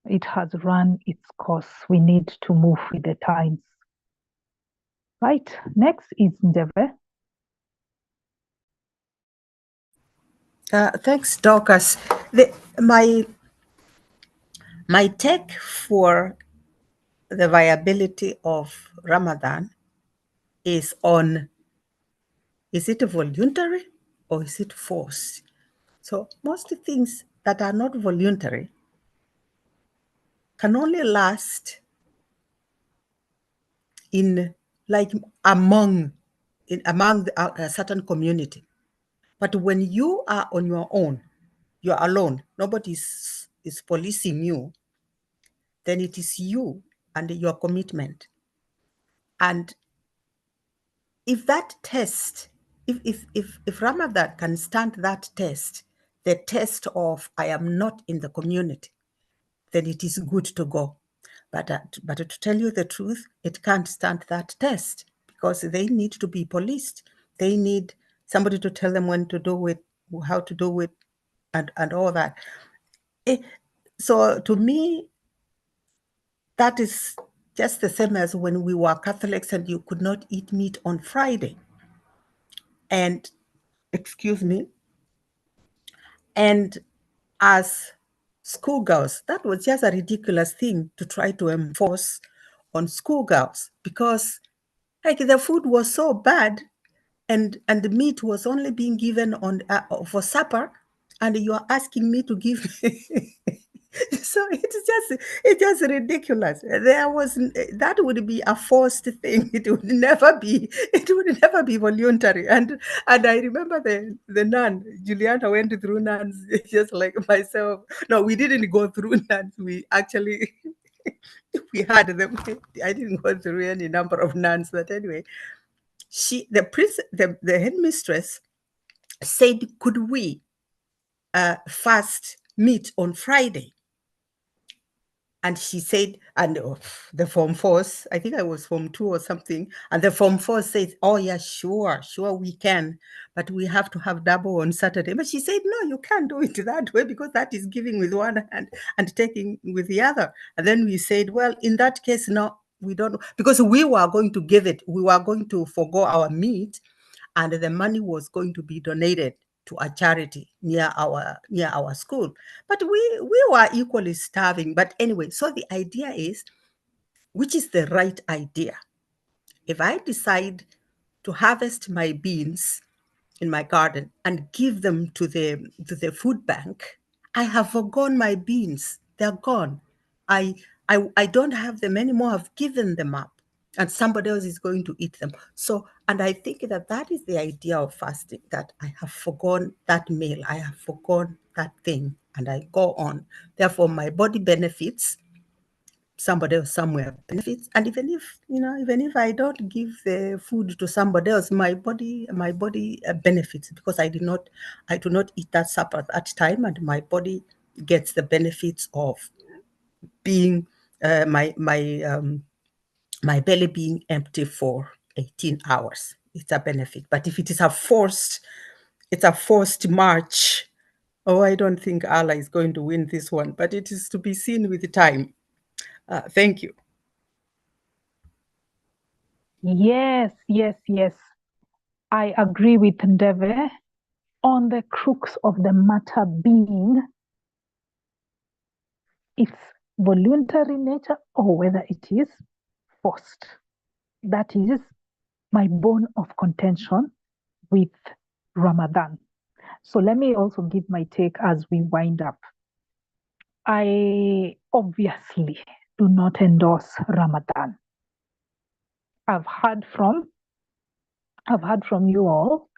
It has run its course. We need to move with the times. Right, next is Ndeve. Thanks, Dorcas. My take for the viability of Ramadan is on, is it voluntary or is it forced? So most things that are not voluntary can only last in like among a certain community. But when you are on your own, you're alone, nobody is policing you, then it is you and your commitment. And if that test, if Ramadan can stand that test, the test of I am not in the community, then it is good to go. But to tell you the truth, it can't stand that test because they need to be policed. They need somebody to tell them when to do it, how to do it, and all that. So to me, that is just the same as when we were Catholics and you could not eat meat on Friday. And, excuse me, and as schoolgirls, that was just a ridiculous thing to try to enforce on schoolgirls because like the food was so bad and the meat was only being given on for supper, and you are asking me to give so it's just ridiculous. There was that would be a forced thing. It would never be voluntary. And I remember the nun Juliana went through nuns just like myself. No, we didn't go through nuns. We actually we had them. I didn't go through any number of nuns, but anyway, the headmistress said, could we fast meet on Friday? And she said, and the Form 4s, I think I was Form 2 or something, and the Form 4 says, oh yeah, sure, we can, but we have to have double on Saturday. But she said, no, you can't do it that way because that is giving with one hand and taking with the other. And then we said, well, in that case, no, we don't, because we were going to give it, we were going to forgo our meat, and the money was going to be donated to a charity near our school. But we were equally starving. But anyway, so the idea is, which is the right idea? If I decide to harvest my beans in my garden and give them to the food bank, I have forgone my beans. They're gone. I don't have them anymore. I've given them up, and somebody else is going to eat them. So, and I think that is the idea of fasting, that I have forgone that meal, I have forgone that thing, and I go on. Therefore, my body benefits, somebody else somewhere benefits, and even if I don't give the food to somebody else, my body benefits because I do not eat that supper at that time, and my body gets the benefits of being my belly being empty for 18 hours. It's a benefit. But if it is a forced march, I don't think Allah is going to win this one, but it is to be seen with time. Thank you. Yes. I agree with Ndeve on the crux of the matter being it's voluntary nature or whether it is forced. That is my bone of contention with Ramadan. So let me also give my take as we wind up. I obviously do not endorse Ramadan. I've heard from you all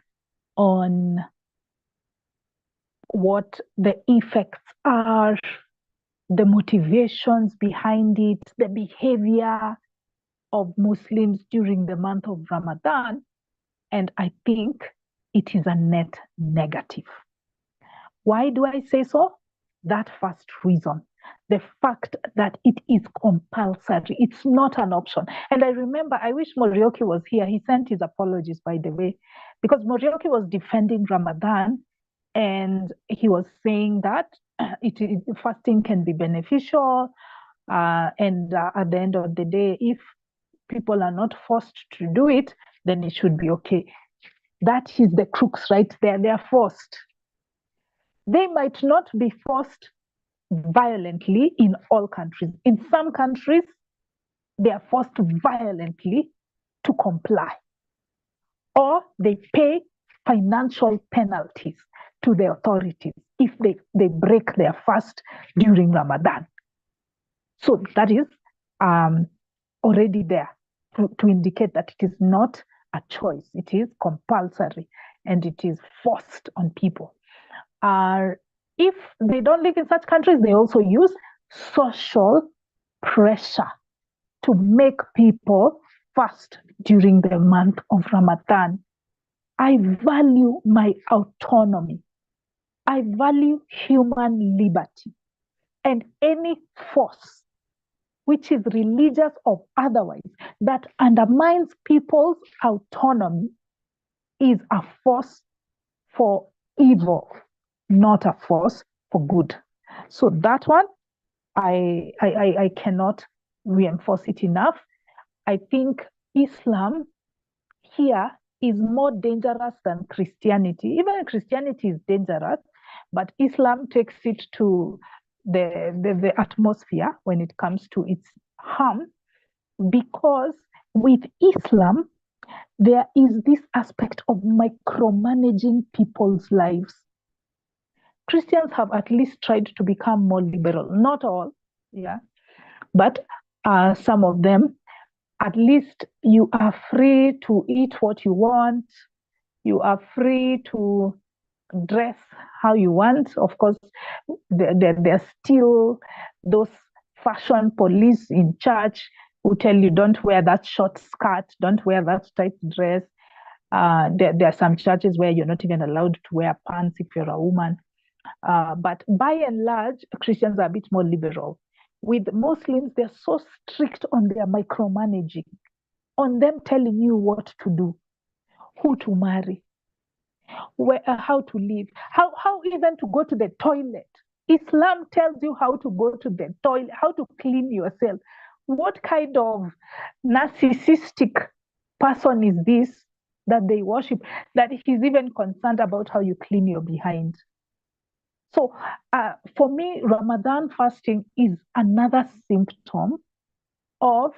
on what the effects are, the motivations behind it, the behavior of Muslims during the month of Ramadan. And I think it is a net negative. Why do I say so? That first reason, the fact that it is compulsory, it's not an option. And I remember, I wish Morioki was here. He sent his apologies, by the way, because Morioki was defending Ramadan, and he was saying that fasting can be beneficial, and at the end of the day, if people are not forced to do it, then it should be okay. That is the crux right there. They are forced. They might not be forced violently in all countries. In some countries, they are forced violently to comply, or they pay financial penalties to the authorities if they break their fast during Ramadan. So that is already there to indicate that it is not a choice. It is compulsory and it is forced on people. If they don't live in such countries, they also use social pressure to make people fast during the month of Ramadan. I value my autonomy. I value human liberty. And any force, which is religious or otherwise, that undermines people's autonomy is a force for evil, not a force for good. So that one, I cannot reinforce it enough. I think Islam here is more dangerous than Christianity. Even Christianity is dangerous, but Islam takes it to the atmosphere when it comes to its harm, because with Islam, there is this aspect of micromanaging people's lives. Christians have at least tried to become more liberal. Not all, yeah, but some of them. At least you are free to eat what you want. You are free to dress how you want. Of course, there's still those fashion police in church who tell you don't wear that short skirt, don't wear that tight dress. There are some churches where you're not even allowed to wear pants if you're a woman. But by and large, Christians are a bit more liberal. With Muslims, they're so strict on their micromanaging, on them telling you what to do, who to marry, how to live, how even to go to the toilet. Islam tells you how to go to the toilet, how to clean yourself. What kind of narcissistic person is this that they worship, that he's even concerned about how you clean your behind? So for me, Ramadan fasting is another symptom of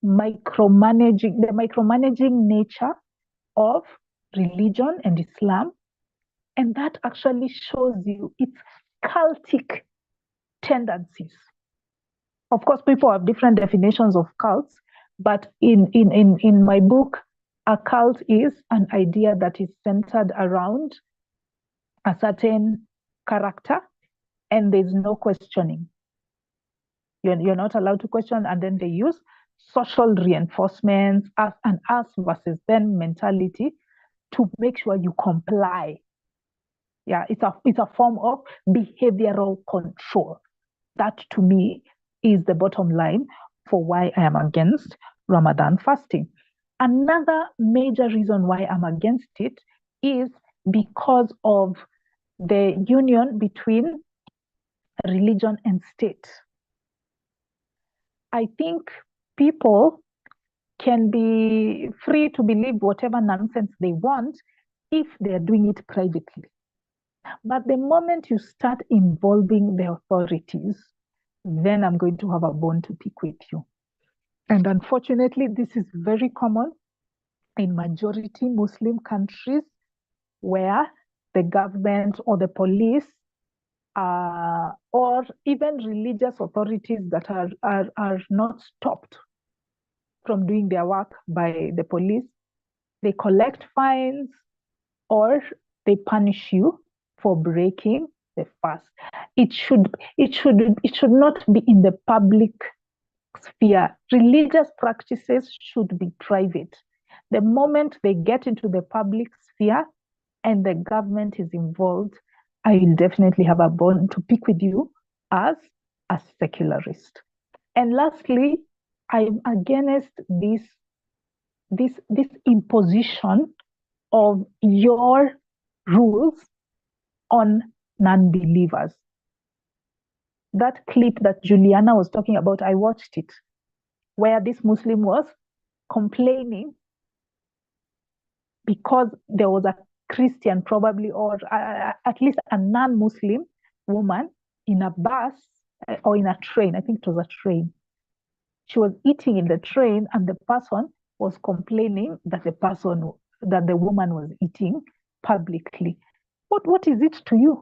micromanaging, the micromanaging nature of religion and Islam. And that actually shows you its cultic tendencies. Of course, people have different definitions of cults, but in my book, a cult is an idea that is centered around a certain character, and there's no questioning. You're not allowed to question, and then they use social reinforcements, an us versus them mentality to make sure you comply. Yeah, it's a form of behavioral control. That to me is the bottom line for why I am against Ramadan fasting. Another major reason why I'm against it is because of the union between religion and state. I think people can be free to believe whatever nonsense they want if they're doing it privately. But the moment you start involving the authorities, then I'm going to have a bone to pick with you. And unfortunately, this is very common in majority Muslim countries where the government or the police or even religious authorities that are not stopped from doing their work by the police, they collect fines or they punish you for breaking the fast. It should not be in the public sphere. Religious practices should be private. The moment they get into the public sphere, and the government is involved, I will definitely have a bone to pick with you as a secularist. And lastly, I'm against this imposition of your rules on non-believers. That clip that Juliana was talking about, I watched it, where this Muslim was complaining because there was a Christian, probably, or at least a non-Muslim woman in a bus or in a train. I think it was a train. She was eating in the train, and the person was complaining that the woman was eating publicly. What is it to you?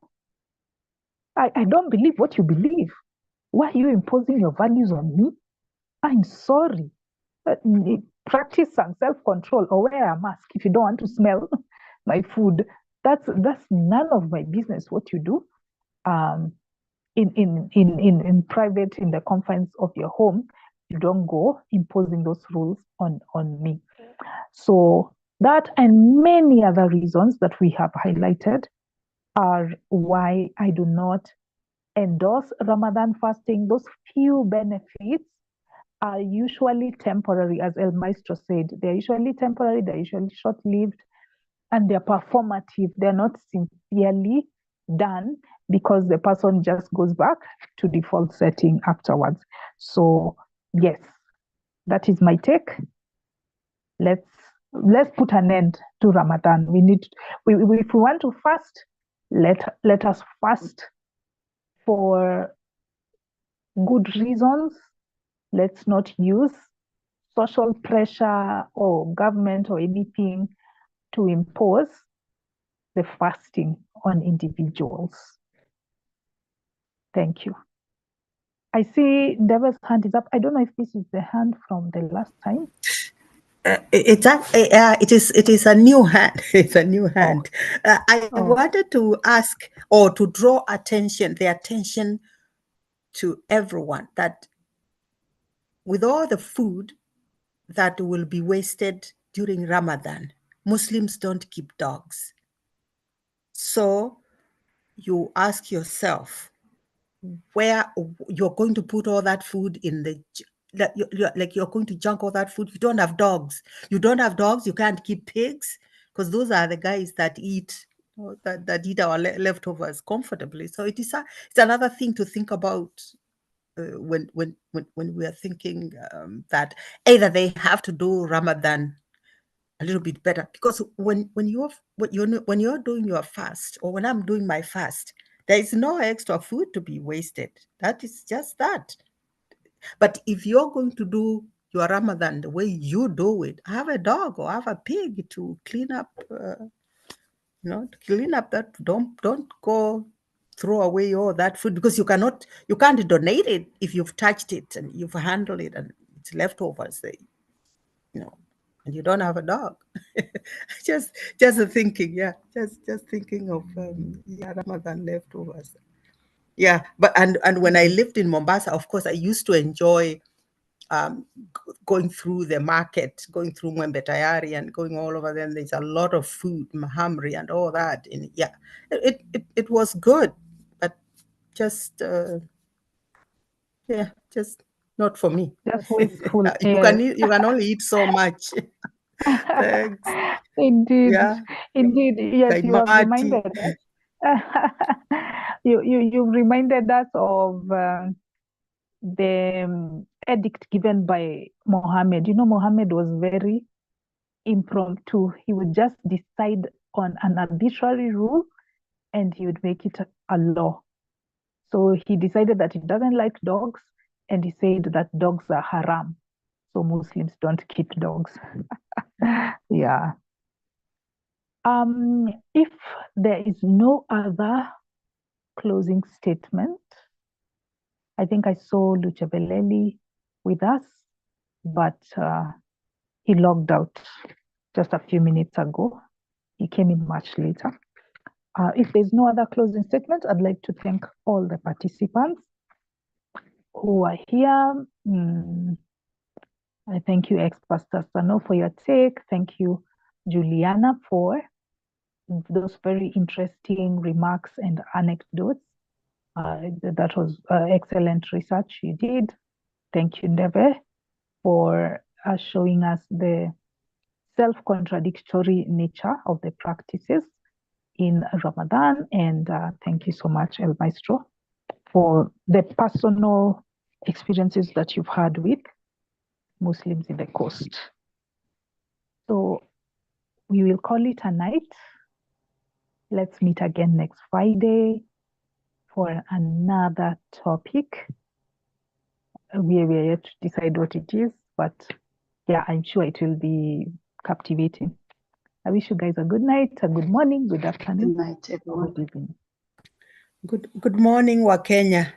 I don't believe what you believe. Why are you imposing your values on me? I'm sorry. Practice some self-control or wear a mask if you don't want to smell my food. That's none of my business what you do. In private, in the confines of your home, you don't go imposing those rules on me. So that and many other reasons that we have highlighted are why I do not endorse Ramadan fasting. Those few benefits are usually temporary, as El Maestro said. They're usually temporary, they're usually short-lived, and they're performative. They're not sincerely done because the person just goes back to default setting afterwards. So yes, that is my take. Let's put an end to Ramadan. If we want to fast, let us fast for good reasons. Let's not use social pressure or government or anything to impose the fasting on individuals. Thank you. I see Deva's hand is up. I don't know if this is the hand from the last time. It is a new hand. It's a new hand. I wanted to ask or to draw the attention to everyone that with all the food that will be wasted during Ramadan, Muslims don't keep dogs. So you ask yourself where you're going to put all that food in you're going to junk all that food. You don't have dogs. You don't have dogs. You can't keep pigs because those are the guys that eat that eat our leftovers comfortably. So it's another thing to think about when we are thinking that either they have to do Ramadan a little bit better, because when you're doing your fast, or when I'm doing my fast, there is no extra food to be wasted. That is just that. But if you're going to do your Ramadan the way you do it, have a dog or have a pig to clean up. To clean up that. Don't go throw away all that food, because you can't donate it if you've touched it and you've handled it and it's leftovers. And you don't have a dog. just thinking, just thinking of Ramadan leftovers. Yeah, but and when I lived in Mombasa, of course, I used to enjoy going through the market, going through Mwembe Tayari and going all over there. There's a lot of food, mahamri and all that. And yeah, it was good, but just just not for me. Just wasteful. You can only eat so much. Thanks. Indeed. Yeah. Indeed. Yes, you have reminded us. You reminded us of the edict given by Mohammed. Mohammed was very impromptu. He would just decide on an arbitrary rule and he would make it a law. So he decided that he doesn't like dogs, and he said that dogs are haram. So Muslims don't keep dogs. Yeah. If there is no other closing statement, I think I saw Luchabeleli with us, but he logged out just a few minutes ago. He came in much later. If there's no other closing statement, I'd like to thank all the participants who are here. I thank you, ex-Pastor Sano, for your take. Thank you, Juliana, for those very interesting remarks and anecdotes. That was excellent research you did. Thank you, Ndebe, for showing us the self-contradictory nature of the practices in Ramadan. And thank you so much, El Maestro, for the personal experiences that you've had with Muslims in the coast. So we will call it a night. Let's meet again next Friday for another topic. We are yet to decide what it is, but yeah, I'm sure it will be captivating. I wish you guys a good night, a good morning, good afternoon, Good night, everyone. good evening. Good morning, Wakenya.